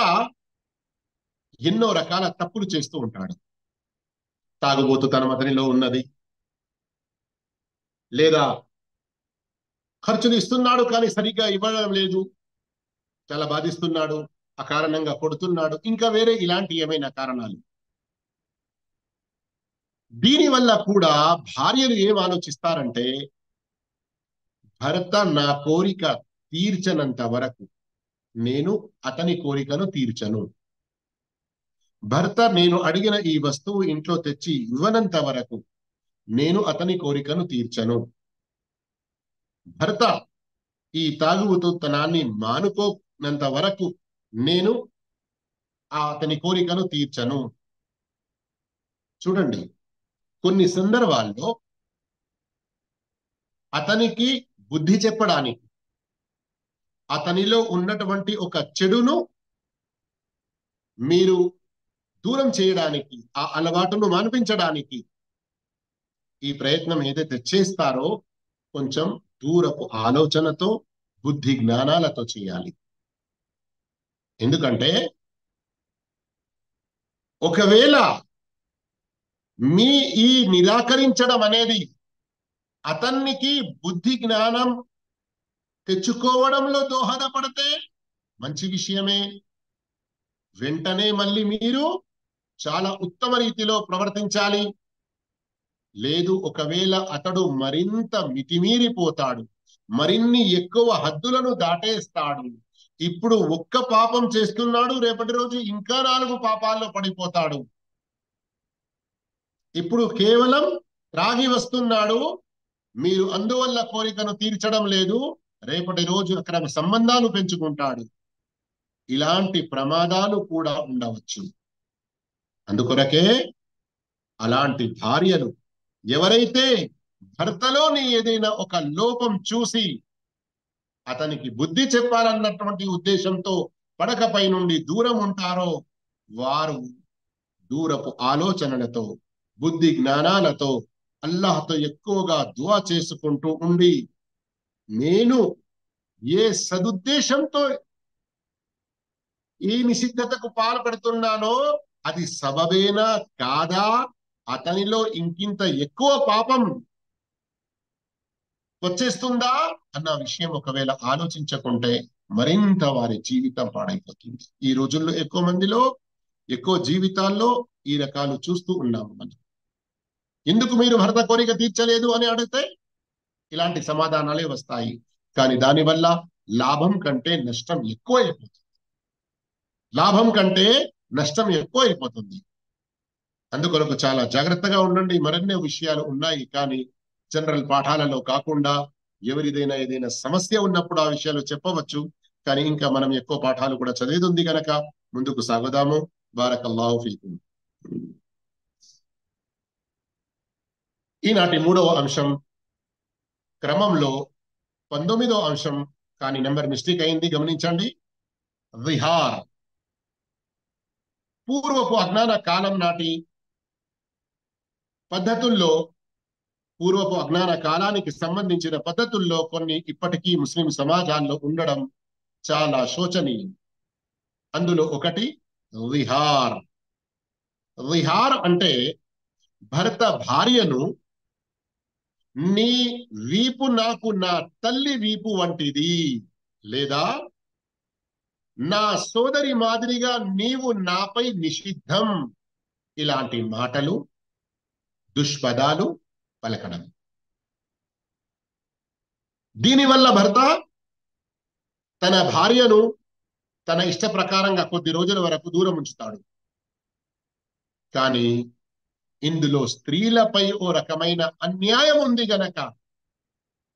ఎన్నో రకాల తప్పులు చేస్తూ ఉంటాడు. తాగుబోతుతనం అతనిలో ఉన్నది, లేదా ఖర్చులు ఇస్తున్నాడు కానీ సరిగ్గా ఇవ్వడం లేదు, చాలా బాధిస్తున్నాడు, అకారణంగా కొడుతున్నాడు, ఇంకా వేరే ఇలాంటి ఏమైనా కారణాలు. దీనివల్ల కూడా భార్యలు ఏం ఆలోచిస్తారంటే, భర్త నా కోరిక తీర్చనంత వరకు నేను అతని కోరికను తీర్చను, భర్త నేను అడిగిన ఈ వస్తువు ఇంట్లో తెచ్చి ఇవ్వనంత వరకు నేను అతని కోరికను తీర్చను, భర్త ఈ తాగుబోతుతనాన్ని మానుకోనంత వరకు నేను అతని కోరికను తీర్చను. చూడండి, కొన్ని సందర్భాల్లో అతనికి బుద్ధి చెప్పడానికి, అతనిలో ఉన్నటువంటి ఒక చెడును మీరు దూరం చేయడానికి, ఆ అలవాటును మాన్పించడానికి ఈ ప్రయత్నం ఏదైతే చేస్తారో కొంచెం దూరపు ఆలోచనతో, బుద్ధి జ్ఞానాలతో చేయాలి. ఎందుకంటే ఒకవేళ మీ ఈ నిరాకరించడం అనేది అతనికి బుద్ధి జ్ఞానం తెచ్చుకోవడంలో దోహదపడితే మంచి విషయమే. వెంటనే మళ్ళీ మీరు చాలా ఉత్తమ రీతిలో ప్రవర్తించాలి. లేదు, ఒకవేళ అతడు మరింత మితిమీరిపోతాడు, మరిన్ని ఎక్కువ హద్దులను దాటేస్తాడు, ఇప్పుడు ఒక్క పాపం చేస్తున్నాడు, రేపటి రోజు ఇంకా 4 పాపాల్లో పడిపోతాడు. ఇప్పుడు కేవలం త్రాగి వస్తున్నాడు, మీరు అందువల్ల కోరికను తీర్చడం లేదు, రేపటి రోజు అక్రమ సంబంధాలు పెంచుకుంటాడు. ఇలాంటి ప్రమాదాలు కూడా ఉండవచ్చు. అందుకొరకే అలాంటి భార్యలు, ఎవరైతే భర్తలోని ఏదైనా ఒక లోపం చూసి అతనికి బుద్ధి చెప్పాలన్నటువంటి ఉద్దేశంతో పడకపై నుండి దూరం ఉంటారో, వారు దూరపు ఆలోచనలతో, బుద్ధి జ్ఞానాలతో అల్లాహ్తో ఎక్కువగా దుఆ చేసుకుంటూ ఉండి, నేను ఏ సదుద్దేశంతో ఈ నిషిద్ధతకు పాల్పడుతున్నానో అది సబబేనా కాదా, అతనిలో ఇంకింత ఎక్కువ పాపం వచ్చేస్తుందా అన్న విషయం ఒకవేళ ఆలోచించకుంటే మరింత వారి జీవితం పాడైపోతుంది. ఈ రోజుల్లో ఎక్కువ మందిలో, ఎక్కువ జీవితాల్లో ఈ రకాలు చూస్తూ ఉన్నాము మనం. ఎందుకు మీరు భర్త కోరిక తీర్చలేదు అని అడిగితే ఇలాంటి సమాధానాలే వస్తాయి. కానీ దానివల్ల లాభం కంటే నష్టం ఎక్కువ అయిపోతుంది. లాభం కంటే నష్టం ఎక్కువ అయిపోతుంది. అందుకొరకు చాలా జాగ్రత్తగా ఉండండి. మరెన్నో విషయాలు ఉన్నాయి, కానీ జనరల్ పాఠాలలో కాకుండా ఎవరిదైనా ఏదైనా సమస్య ఉన్నప్పుడు ఆ విషయాలు చెప్పవచ్చు. కానీ ఇంకా మనం ఎక్కువ పాఠాలు కూడా చదివేది ఉంది గనక ముందుకు సాగుదాము. బారకల్లాహు ఫీకుం. ఈనాటి 3వ అంశం క్రమంలో 19వ అంశం, కానీ నెంబర్ మిస్టేక్ అయింది, గమనించండి. విహార్. పూర్వపు అజ్ఞాన కాలం నాటి పద్ధతుల్లో, పూర్వపు అజ్ఞాన కాలానికి సంబంధించిన పద్ధతుల్లో కొన్ని ఇప్పటికీ ముస్లిం సమాజాల్లో ఉండడం చాలా శోచనీయం. అందులో ఒకటి విహార్. విహార్ అంటే భర్త భార్యను నీ వీపు నాకు నా తల్లి వీపు వంటిది, లేదా నా సోదరి మాదిరిగా నీవు నాపై నిషిద్ధం, ఇలాంటి మాటలు, దుష్పదాలు పలకడం. దీనివల్ల భర్త తన భార్యను తన ఇష్ట ప్రకారంగా కొద్ది రోజుల వరకు దూరం ఉంచుతాడు. కానీ ఇందులో స్త్రీలపై ఓ రకమైన అన్యాయం ఉంది గనక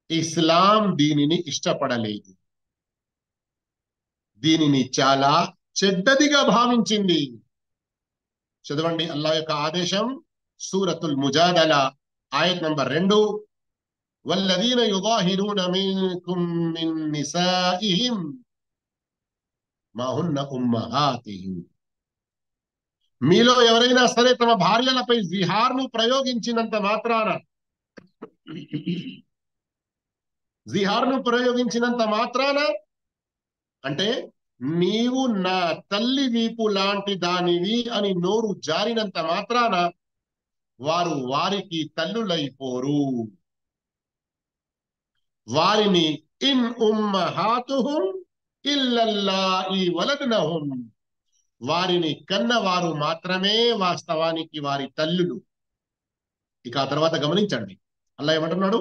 ఇస్లాం దీనిని ఇష్టపడలేదు. దీనిని చాలా చెడ్డదిగా భావించింది. చదవండి అల్లాహ్ యొక్క ఆదేశం, సూరతుల్ ముజాదల ఆయత్ నంబర్ 2. వల్లదీన యుదాహిరూన మిన్కుం మిన్ నిసాఇహిం మా హున్న ఉమ్మహాతిహిం. మీలో ఎవరైనా సరే తమ భార్యలపై జిహార్ను ప్రయోగించినంత మాత్రాన, జిహార్ను ప్రయోగించినంత మాత్రాన అంటే నీవు నా తల్లి వీపు లాంటి దానివి అని నోరు జారినంత మాత్రాన వారు వారికి తల్లులైపోరు. వారిని ఇన్ ఉమ్మహాతుహుం ఇల్లల్లాహి వలద్నహుం, వారిని కన్నవారు మాత్రమే వాస్తవానికి వారి తల్లులు. ఇక ఆ తర్వాత గమనించండి, అల్లాహ్ ఏమంటున్నాడు,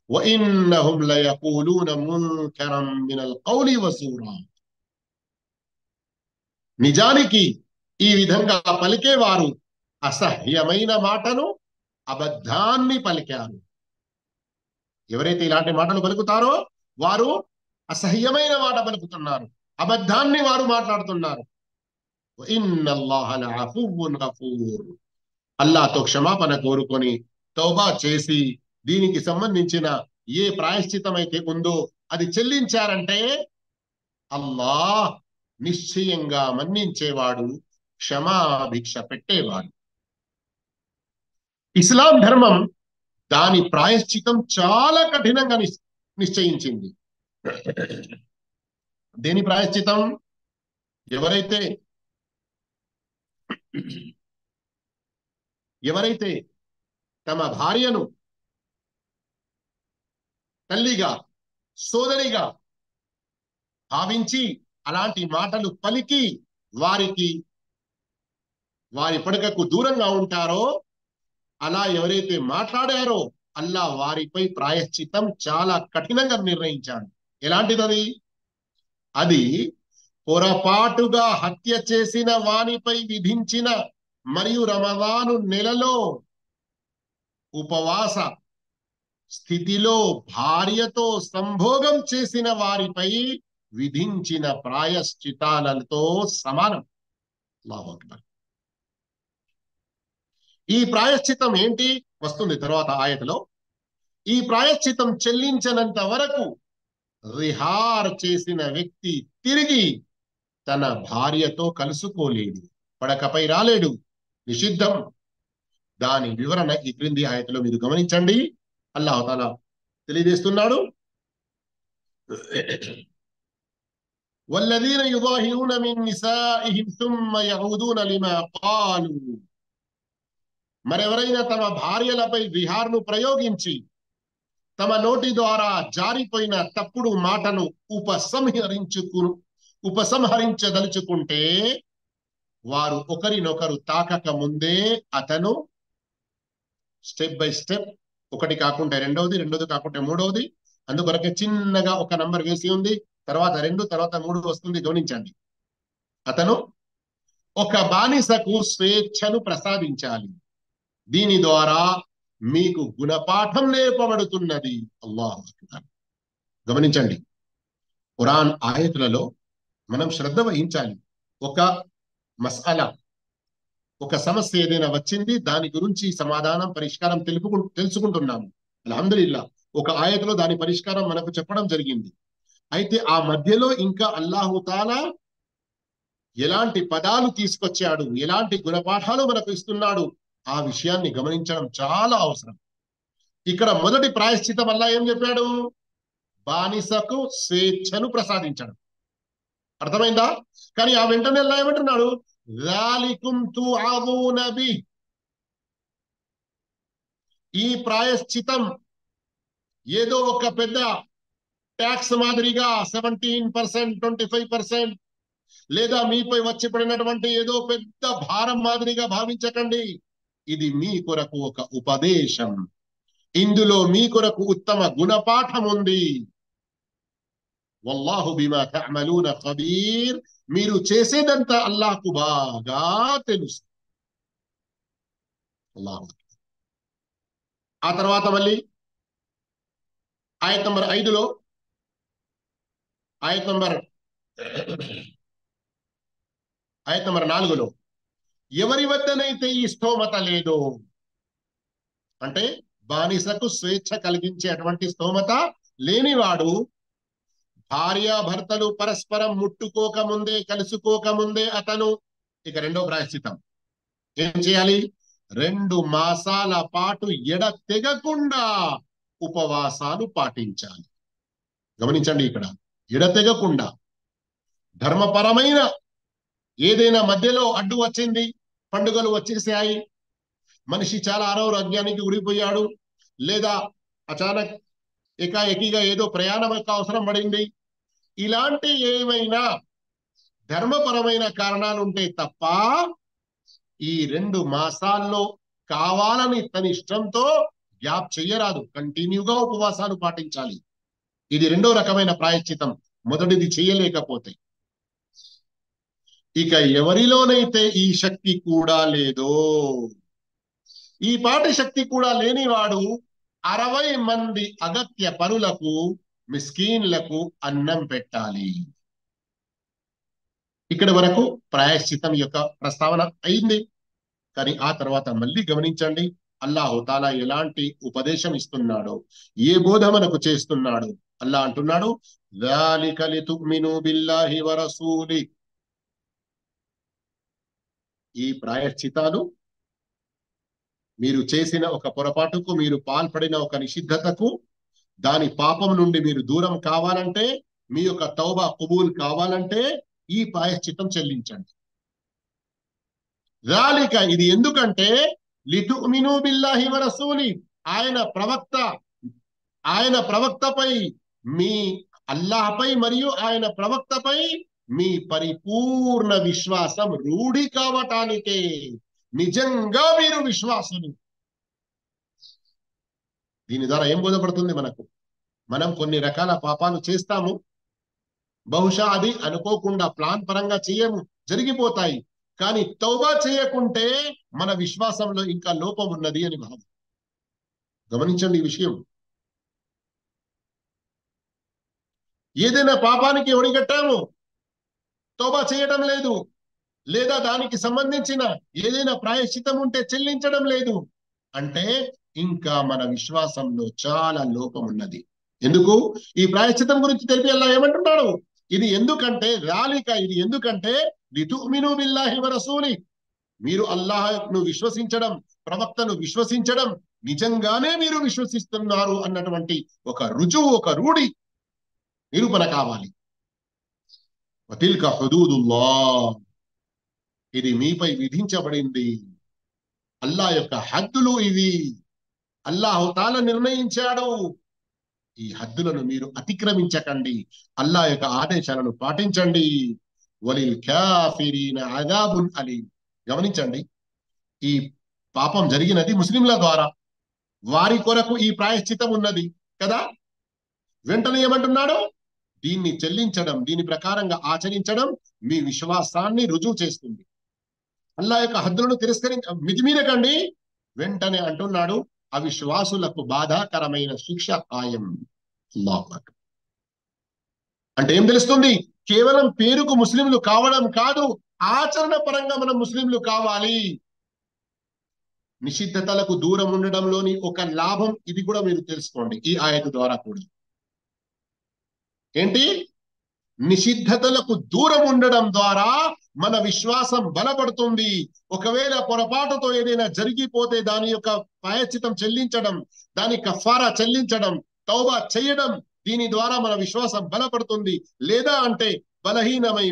వఇన్నహుం లయఖూలూన మున్కరం మినల్ ఖౌలి వసూరా. నిజానికి ఈ విధంగా పలికేవారు అసహ్యమైన మాటను, అబద్ధాన్ని పలికారు. ఎవరైతే ఇలాంటి మాటలు పలుకుతారో వారు అసహ్యమైన మాట పలుకుతున్నారు, అబద్ధాన్ని వారు మాట్లాడుతున్నారు. ఇన్నల్లాహ లఅఫువ్వున్ గఫూర్. అల్లాహ్తో క్షమాపణ కోరుకొని తౌబా చేసి దీనికి సంబంధించిన ఏ ప్రాయశ్చితం అయితే ఉందో అది చెల్లించారంటే అల్లాహ్ నిశ్చయంగా మన్నించేవాడు, క్షమాభిక్ష పెట్టేవాడు. ఇస్లాం ధర్మం దాని ప్రాయశ్చితం చాలా కఠినంగా నిశ్చయించింది. దేని ప్రాయశ్చితం? ఎవరైతే తమ భార్యను తల్లిగా, సోదరిగా భావించి అలాంటి మాటలు పలికి వారికి వారి పడకకు దూరంగా ఉంటారో, అలా ఎవరైతే మాట్లాడారో అల్లా వారిపై ప్రాయశ్చిత్తం చాలా కఠినంగా నిర్ణయించాడు. ఎలాంటిది అది? పొరపాటుగా హత్య చేసిన వానిపై విధించిన మరియు రమదాను నెలలో ఉపవాస స్థితిలో భార్యతో సంభోగం చేసిన వారిపై విధించిన ప్రాయశ్చితాలతో సమానం. అల్లాహు అక్బర్. ఈ ప్రాయశ్చితం ఏంటి వస్తుంది తర్వాత ఆయతలో. ఈ ప్రాయశ్చితం చెల్లించనంత వరకు రిహార్ చేసిన వ్యక్తి తిరిగి తన భార్యతో కలుసుకోలేడు, పడకపై రాలేడు, నిషిద్ధం. దాని వివరణ ఈ క్రింది ఆయతలో మీరు గమనించండి. అల్లాహు తాలా తెలియజేస్తున్నాడు, వల్లదీన యుదాహిరూన మిన్ నిసాఇహిం థుమ్మ యఊదూన లిమా ఖాలూ. మరెవరైనా తమ భార్యలపై విహార్ను ప్రయోగించి తమ నోటి ద్వారా జారిపోయిన తప్పుడు మాటను ఉపసంహరించదలుచుకుంటే వారు ఒకరినొకరు తాకక ముందే అతను స్టెప్ బై స్టెప్, ఒకటి కాకుండా రెండవది, రెండోది కాకుండా మూడవది, అందుకొరకే చిన్నగా ఒక నంబర్ వేసి ఉంది, తర్వాత 2, తర్వాత 3 వస్తుంది, గమనించండి. అతను ఒక బానిసకు స్వేచ్ఛను ప్రసాదించాలి. దీని ద్వారా మీకు గుణపాఠం నేర్పబడుతున్నది. అల్లాహు అక్బర్. గమనించండి, ఖురాన్ ఆయతులలో మనం శ్రద్ధ వహించాలి. ఒక మస్అలా, ఒక సమస్య ఏదైనా వచ్చింది, దాని గురించి సమాధానం పరిష్కారం తెలుసుకుంటున్నాము. అల్హమ్దులిల్లాహ్, ఒక ఆయతలో దాని పరిష్కారం మనకు చెప్పడం జరిగింది. అయితే ఆ మధ్యలో ఇంకా అల్లాహు తాలా ఎలాంటి పదాలు తీసుకొచ్చాడు, ఎలాంటి గుణపాఠాలు మనకు ఇస్తున్నాడు, ఆ విషయాన్ని గమనించడం చాలా అవసరం. ఇక్కడ మొదటి ప్రాయశ్చితం అల్లా ఏం చెప్పాడు? బానిసకు స్వేచ్ఛను ప్రసాదించడం. అర్థమైందా? కానీ ఆ వెంటనే అల్లా ఏమంటున్నాడు? ذَلِكُمْ تُوعَظُونَ بِهِ. ఈ ప్రాయశ్చితం ఏదో ఒక పెద్ద ట్యాక్స్ మాదిరిగా 17%, 25% లేదా మీపై వచ్చి పడినటువంటి ఏదో పెద్ద భారం మాదిరిగా భావించకండి. ఇది మీ కొరకు ఒక ఉపదేశం, ఇందులో మీ కొరకు ఉత్తమ గుణపాఠం ఉంది. వల్లాహు బిమా తఅమలూన ఖబీర్. మీరు చేసేదంతా అల్లాహ్కు బాగా తెలుసు. అల్లాహు. ఆ తర్వాత మళ్ళీ ఆయత్ నంబర్ 5లో, ఆయత్ నంబర్ 4లో ఎవరి వద్దనైతే ఈ స్థోమత లేదో, అంటే బానిసకు స్వేచ్ఛ కలిగించేటువంటి స్థోమత లేనివాడు, భార్యాభర్తలు పరస్పరం ముట్టుకోకముందే, కలుసుకోకముందే అతను, ఇక రెండో ప్రాయశ్చితం ఏం చేయాలి? 2 మాసాల పాటు ఎడతెగకుండా ఉపవాసాలు పాటించాలి. గమనించండి, ఇక్కడ ఎడతెగకుండా. ధర్మపరమైన ఏదైనా మధ్యలో అడ్డు వచ్చింది, పండుగలు వచ్చేసాయి, మనిషి చాలా అనారోగ్యానికి గురిపోయాడు, లేదా అచానక్ ఏకాఏకీగా ఏదో ప్రయాణం యొక్క అవసరం పడింది, ఇలాంటి ఏమైనా ధర్మపరమైన కారణాలు ఉంటే తప్ప ఈ 2 మాసాల్లో కావాలని తన ఇష్టంతో గ్యాప్ చెయ్యరాదు, కంటిన్యూగా ఉపవాసాలు పాటించాలి. ఇది రెండో రకమైన ప్రాయశ్చితం, మొదటిది చేయలేకపోతే. ఇక ఎవరిలోనైతే ఈ శక్తి కూడా లేదో, ఈ పాటి శక్తి కూడా లేనివాడు 60 మంది అగత్య పరులకు, మిస్కీన్లకు అన్నం పెట్టాలి. ఇక్కడి వరకు ప్రాయశ్చితం యొక్క ప్రస్తావన అయింది. కానీ ఆ తర్వాత మళ్ళీ గమనించండి, అల్లాహు తాలా ఎలాంటి ఉపదేశం ఇస్తున్నాడో, ఏ బోధ మనకు చేస్తున్నాడు. అల్లా అంటున్నాడు, ذَلِكَ لِتُؤْمِنُوا بِاللَّهِ وَرَسُولِهِ. ఈ ప్రాయశ్చితాలు మీరు చేసిన ఒక పొరపాటుకు, మీరు పాల్పడిన ఒక నిషిద్ధతకు, దాని పాపం నుండి మీరు దూరం కావాలంటే, మీ యొక్క తౌబా కబూల్ కావాలంటే ఈ ప్రాయశ్చితం చెల్లించండి. ذَلِكَ, ఇది ఎందుకంటే లితుమిను బిల్లాహి వ రసూలి, ఆయన ప్రవక్తపై, మీ అల్లాహ్పై మరియు ఆయన ప్రవక్తపై మీ పరిపూర్ణ విశ్వాసం రూఢి కావటానికే. నిజంగా మీరు విశ్వాసులు. దీని ద్వారా ఏం బోధపడుతుంది మనకు? మనం కొన్ని రకాల పాపాలు చేస్తాము, బహుశా అది అనుకోకుండా ప్లాన్ పరంగా చేయము, జరిగిపోతాయి. కానీ తౌబా చేయకుంటే మన విశ్వాసంలో ఇంకా లోపం ఉన్నది అని భావం. గమనించండి ఈ విషయం. ఏదైనా పాపానికి ఒడిగట్టాము, తౌబా చేయడం లేదు, లేదా దానికి సంబంధించిన ఏదైనా ప్రాయశ్చితం ఉంటే చెల్లించడం లేదు అంటే ఇంకా మన విశ్వాసంలో చాలా లోపం ఉన్నది. ఎందుకు? ఈ ప్రాయశ్చితం గురించి తెలిపి అల్లా ఏమంటున్నాడు? ఇది ఎందుకంటే ఇది ఎందుకంటే లితుమిను బిల్లాహి వ రసూలి, మీరు అల్లాహ్ను విశ్వసించడం, ప్రవక్తను విశ్వసించడం, నిజంగానే మీరు విశ్వసిస్తున్నారు అన్నటువంటి ఒక రుజువు, ఒక రూఢి, నిరూపణ కావాలి. వతిల్క హుదూదుల్లాహ్, ఇది మీపై విధించబడింది. అల్లా యొక్క హద్దులు ఇవి. అల్లాహు తాలా నిర్ణయించాడు. ఈ హద్దులను మీరు అతిక్రమించకండి, అల్లా యొక్క ఆదేశాలను పాటించండి. వలిల్ కాఫిరీన అదాబున్ అలీం. గమనించండి, ఈ పాపం జరిగినది ముస్లింల ద్వారా, వారి కొరకు ఈ ప్రాయశ్చితం ఉన్నది కదా. వెంటనే ఏమంటున్నాడు? దీన్ని చెల్లించడం, దీని ప్రకారంగా ఆచరించడం మీ విశ్వాసాన్ని రుజువు చేస్తుంది. అల్లా యొక్క హద్దులను మితిమీరకండి. వెంటనే అంటున్నాడు, అవిశ్వాసులకు బాధాకరమైన శిక్ష ఖాయం. అల్లాహు అక్బర్. అంటే ఏం తెలుస్తుంది? కేవలం పేరుకు ముస్లింలు కావడం కాదు, ఆచరణ పరంగా మనం ముస్లింలు కావాలి. నిషిద్ధతలకు దూరం ఉండడంలోని ఒక లాభం ఇది కూడా మీరు తెలుసుకోండి ఈ ఆయత ద్వారా కూడా. ఏంటి? నిషిద్ధతలకు దూరం ఉండడం ద్వారా మన విశ్వాసం బలపడుతుంది. ఒకవేళ పొరపాటుతో ఏదైనా జరిగిపోతే దాని యొక్క ప్రాయశ్చితం చెల్లించడం, దాని కఫారా చెల్లించడం, తౌబా చేయడం, దీని ద్వారా మన విశ్వాసం బలపడుతుంది. లేదా అంటే బలహీనమై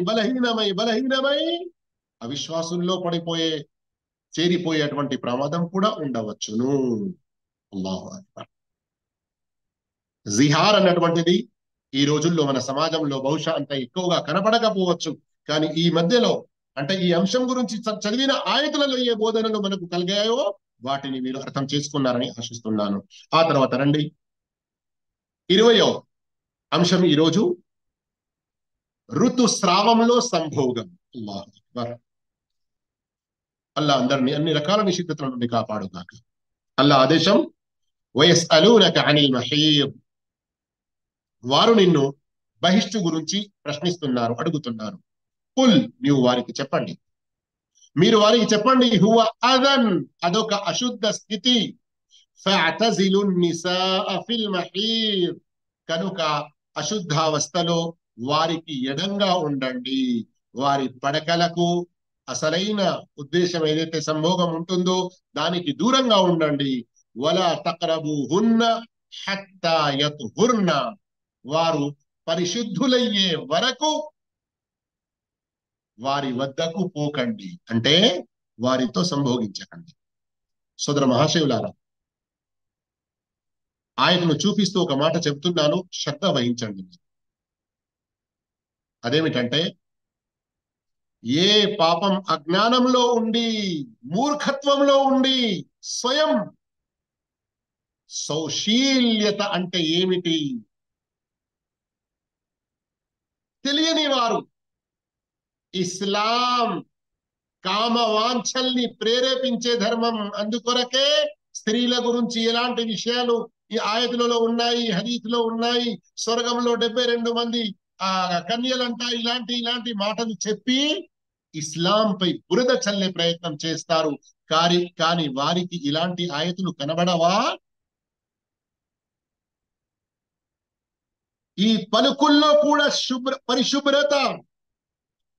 అవిశ్వాసుల్లో చేరిపోయేటువంటి ప్రమాదం కూడా ఉండవచ్చును. అల్లాహు అక్బర్. జిహార్ అన్నటువంటిది ఈ రోజుల్లో మన సమాజంలో బహుశా అంత ఎక్కువగా కనపడకపోవచ్చు. కానీ ఈ మధ్యలో, అంటే ఈ అంశం గురించి చదివిన ఆయతులలో ఏ బోధనలు మనకు కలిగాయో వాటిని మీరు అర్థం చేసుకున్నారని ఆశిస్తున్నాను. ఆ తర్వాత రండి, 20వ అంశం ఈరోజు ఋతుస్రావంలో సంభోగం. అల్లాహు అక్బర్. అల్లా అందరినీ అన్ని రకాల నిషిద్ధతల నుండి కాపాడుగాక. అల్లా ఆదేశం, వయస్అలూనక అనిల్ మహీద్, వారు నిన్ను బహిష్టు గురించి ప్రశ్నిస్తున్నారు, అడుగుతున్నారు. కుల్, నీవు వారికి చెప్పండి, మీరు వారికి చెప్పండి, హువ అదన్, అదొక అశుద్ధ స్థితి. ఫఅతజిలు నిసాఅ ఫిల్ మహీద్, కనుక అశుద్ధావస్థలో వారికి ఎడంగా ఉండండి. వారి పడకలకు అసలైన ఉద్దేశం ఏదైతే సంభోగం ఉంటుందో దానికి దూరంగా ఉండండి. వలా తక్రబూహున్న హత్తా యత్హుర్న, వారు పరిశుద్ధులయ్యే వరకు వారి వద్దకు పోకండి, అంటే వారితో సంభోగించకండి. సోదర మహాశివులారా, ఆయనను చూపిస్తూ ఒక మాట చెబుతున్నాను, శ్రద్ధ వహించండి. అదేమిటంటే, ఏ పాపం అజ్ఞానంలో ఉండి, మూర్ఖత్వంలో ఉండి, స్వయం సౌశీల్యత అంటే ఏమిటి తెలియని వారు, ఇస్లాం కామవాంఛల్ని ప్రేరేపించే ధర్మం, అందుకొరకే స్త్రీల గురించి ఎలాంటి విషయాలు ఈ ఆయతులలో ఉన్నాయి, హదీసులో ఉన్నాయి. స్వర్గంలో 72 మంది కన్యలంట, ఇలాంటి మాటలు చెప్పి ఇస్లాంపై బురద చల్లే ప్రయత్నం చేస్తారు. కానీ వారికి ఇలాంటి ఆయతులు కనబడవా? ఈ పలుకుల్లో కూడా పరిశుభ్రత,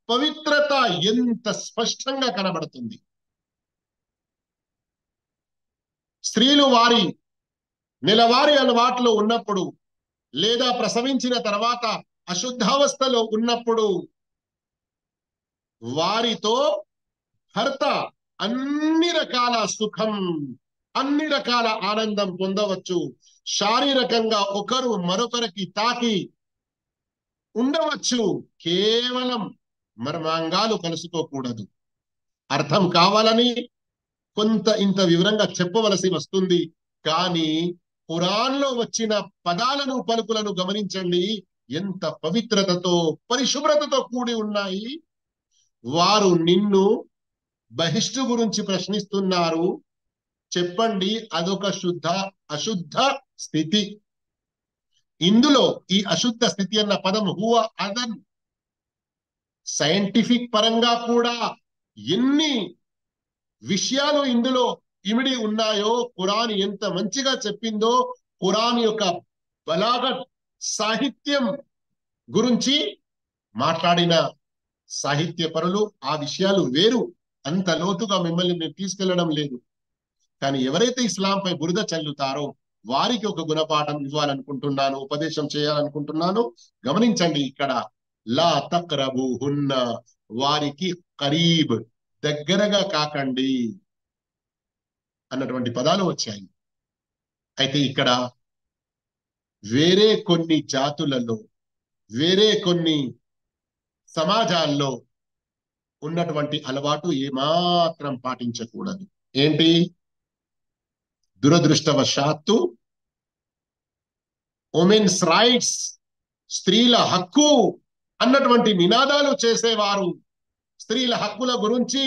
పవిత్రత ఎంత స్పష్టంగా కనబడుతుంది. స్త్రీలు వారి నెలవారీ అలవాట్లో ఉన్నప్పుడు, లేదా ప్రసవించిన తర్వాత అశుద్ధావస్థలో ఉన్నప్పుడు వారితో భర్త అన్ని రకాల సుఖం, అన్ని రకాల ఆనందం పొందవచ్చు. శారీరకంగా ఒకరు మరొకరికి తాకి ఉండవచ్చు, కేవలం మర్మాంగాలు కలుసుకోకూడదు. అర్థం కావాలని కొంత ఇంత వివరంగా చెప్పవలసి వస్తుంది. కానీ ఖురాన్లో వచ్చిన పదాలను పలుకులను గమనించండి, ఎంత పవిత్రతతో పరిశుభ్రతతో కూడి ఉన్నాయి. వారు నిన్ను బహిష్టు గురించి ప్రశ్నిస్తున్నారు, చెప్పండి అదొక అశుద్ధ స్థితి. ఇందులో ఈ అశుద్ధ స్థితి అన్న పదం హువ అదన్, సైంటిఫిక్ పరంగా కూడా ఎన్ని విషయాలు ఇందులో ఇమిడి ఉన్నాయో, ఖురాన్ ఎంత మంచిగా చెప్పిందో, ఖురాన్ యొక్క బలాగత్ సాహిత్యం గురించి మాట్లాడిన సాహిత్య పరులు ఆ విషయాలు వేరు. అంత లోతుగా మిమ్మల్ని నేను తీసుకెళ్లడం లేదు. కానీ ఎవరైతే ఇస్లాంపై బురద చల్లుతారో వారికి ఒక గుణపాఠం ఇవ్వాలనుకుంటున్నాను, ఉపదేశం చేయాలనుకుంటున్నాను. గమనించండి, ఇక్కడ లా తక్రబూహున్న, వారికి కరీబ్, దగ్గరగా కాకండి అన్నటువంటి పదాలు వచ్చాయి. అయితే ఇక్కడ వేరే కొన్ని జాతులలో, వేరే కొన్ని సమాజాల్లో ఉన్నటువంటి అలవాటు ఏమాత్రం పాటించకూడదు. ఏంటి? దురదృష్టవశాత్తు ఉమెన్స్ రైట్స్, స్త్రీల హక్కు అన్నటువంటి నినాదాలు చేసేవారు స్త్రీల హక్కుల గురించి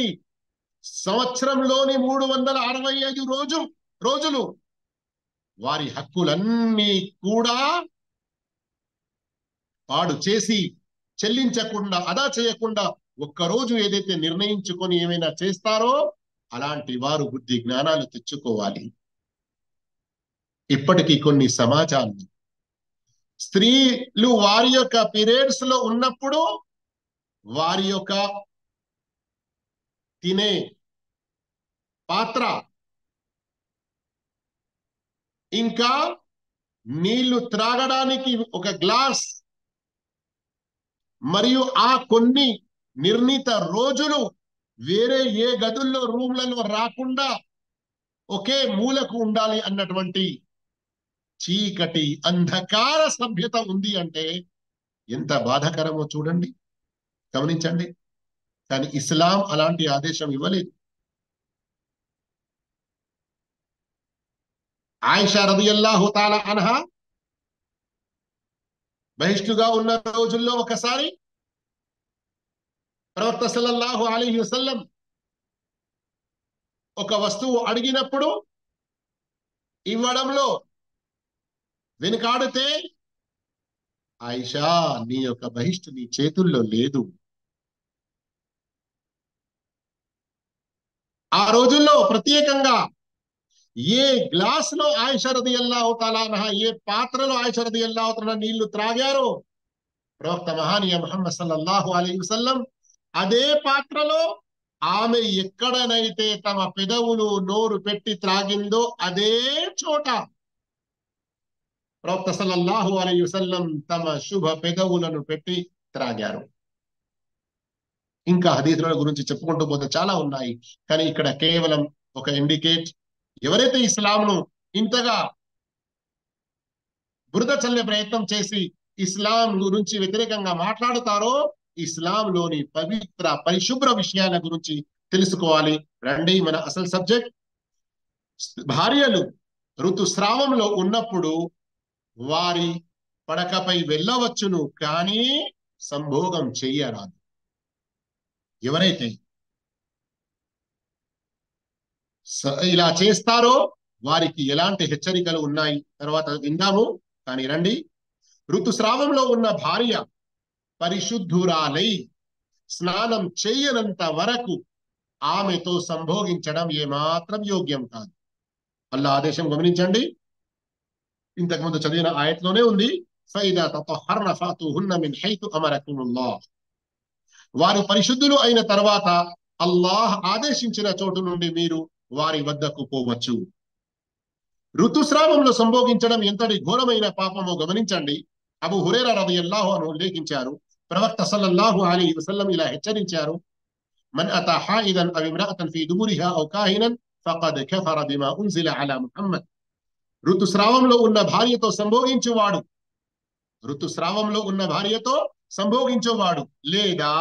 సంవత్సరంలోని 365 రోజులు వారి హక్కులన్నీ కూడా పాడు చేసి చెల్లించకుండా, అదా చేయకుండా ఒక్కరోజు ఏదైతే నిర్ణయించుకొని ఏమైనా చేస్తారో అలాంటి వారు బుద్ధి జ్ఞానాలు తెచ్చుకోవాలి. ఇప్పటికీ కొన్ని సమాజాల్లో స్త్రీలు వారి యొక్క పీరియడ్స్ లో ఉన్నప్పుడు వారి యొక్క తినే పాత్ర, ఇంకా నీళ్లు త్రాగడానికి ఒక గ్లాస్, మరియు ఆ కొన్ని నిర్ణీత రోజులు వేరే ఏ గదుల్లో, రూమ్లలో రాకుండా ఒకే మూలకు ఉండాలి అన్నటువంటి చీకటి అంధకార సభ్యత ఉంది అంటే ఎంత బాధాకరమో చూడండి, గమనించండి. కానీ ఇస్లాం అలాంటి ఆదేశం ఇవ్వలేదు. ఆయిషా రదియల్లాహు తాలా అన్హా బహిష్టుగా ఉన్న రోజుల్లో ఒకసారి ప్రవక్త సల్లల్లాహు అలైహి వసల్లం ఒక వస్తువు అడిగినప్పుడు ఇవ్వడంలో వెనుకాడితే, ఆయిషా, నీ యొక్క బహిష్టు నీ చేతుల్లో లేదు. ఆ రోజుల్లో ప్రత్యేకంగా ఏ గ్లాస్ లో ఆయిషా రదియల్లాహు తాలా అన్హా, ఏ పాత్రలో ఆయిషా రదియల్లాహు తాలా నీళ్లు త్రాగారో ప్రవక్త మహానీయ ముహమ్మద్ సల్లల్లాహు అలైహి వసల్లం అదే పాత్రలో ఆమె ఎక్కడనైతే తమ పెదవులు నోరు పెట్టి త్రాగిందో అదే చోట ప్రవక్త సల్లల్లాహు అలైహి వసల్లం తమ శుభ పెదవులను పెట్టి త్రాగారు. ఇంకా హదీసుల గురించి చెప్పుకుంటూ పోతే చాలా ఉన్నాయి, కానీ ఇక్కడ కేవలం ఒక ఇండికేట్. ఎవరైతే ఇస్లాంను ఇంతగా బురద చల్లే ప్రయత్నం చేసి ఇస్లాం గురించి వ్యతిరేకంగా మాట్లాడుతారో, ఇస్లాంలోని పవిత్ర పరిశుభ్ర విషయాల గురించి తెలుసుకోవాలి. రండి, మన అసలు సబ్జెక్ట్. భార్యలు ఋతుస్రావంలో ఉన్నప్పుడు వారి పడకపై వెళ్ళవచ్చును, కానీ సంభోగం చెయ్యరాదు. ఎవరైతే ఇలా చేస్తారో వారికి ఎలాంటి హెచ్చరికలు ఉన్నాయి తర్వాత విందాము. కానీ రండి, ఋతుస్రావంలో ఉన్న భార్య పరిశుద్ధురాలై స్నానం చేయనంత వరకు ఆమెతో సంభోగించడం ఏమాత్రం యోగ్యం కాదు. అల్లా ఆదేశం గమనించండి, ఇంతకుముందు చదివిన ఆయత్లోనే ఉంది, ఫైదా తతహర్న ఫాతుహున్న మిన్ హైతు అమరకుముల్లాహ్. వారు పరిశుద్ధులు అయిన తర్వాత అల్లాహ్ ఆదేశించిన చోటు నుండి మీరు వారి వద్దకు పోవచ్చు. ఋతుస్రావంలో సంభోగించడం ఎంతటి ఘోరమైన పాపమో గమనించండి. అబూ హురైరా రదియల్లాహు అన్హు ఉల్లేఖించారు, ప్రవక్త సల్లల్లాహు అలైహి వసల్లం ఇలా హెచ్చరించారు, మన్ అతా హాయిదన్ అవ్ ఇమ్రాఅతన్ ఫీ దుబురిహా ఔ కాహినన్ ఫఖద్ కఫర బిమా ఉన్జిల అలా ముహమ్మద్. ఋతుస్రావంలో ఉన్న భార్యతో సంభోగించువాడు ఋతుస్రావంలో ఉన్న భార్యతో సంభోగించేవాడు, లేదా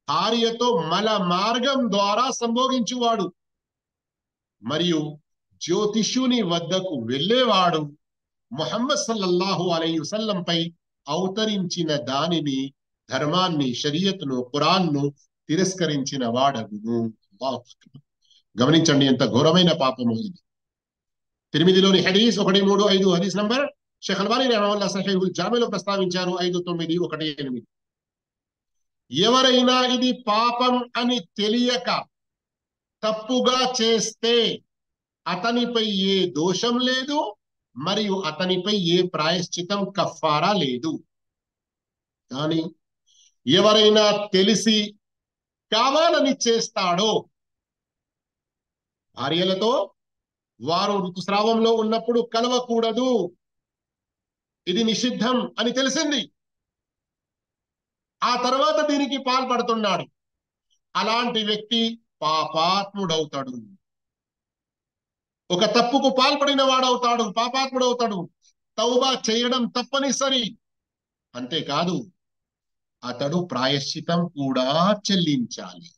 భార్యతో మల మార్గం ద్వారా సంభోగించువాడు, మరియు జ్యోతిష్యుని వద్దకు వెళ్ళేవాడు ముహమ్మద్ సల్లల్లాహు అలైహి వసల్లం పై అవతరించిన దానిని, ధర్మాన్ని, షరియత్ను, ఖురాన్ను తిరస్కరించిన వాడగును. గమనించండి ఎంత ఘోరమైన పాపము ఇది. తిర్మిదిలోని హదీస్ 135 హదీస్ నంబర్ షేఖ్ అల్బానీ రహిమహుల్లాహ్ సహీహుల్ జామీలో ప్రస్తావించారు 5918. ఎవరైనా ఇది పాపం అని తెలియక తప్పుగా చేస్తే అతనిపై ఏ దోషం లేదు, మరియు అతనిపై ఏ ప్రాయశ్చితం కఫారా లేదు. కానీ ఎవరైనా తెలిసి కావాలని చేస్తాడో, భార్యలతో వారు ఋతుస్రావంలో ఉన్నప్పుడు కలవకూడదు, ఇది నిషిద్ధం అని తెలిసింది, ఆ తర్వాత దీనికి పాల్పడుతున్నాడు, అలాంటి వ్యక్తి పాపాత్ముడవుతాడు, ఒక తప్పుకు పాల్పడిన వాడవుతాడు, పాపాత్ముడవుతాడు. తౌబా చేయడం తప్పనిసరి. అంతేకాదు అతడు ప్రాయశ్చితం కూడా చెల్లించాలి.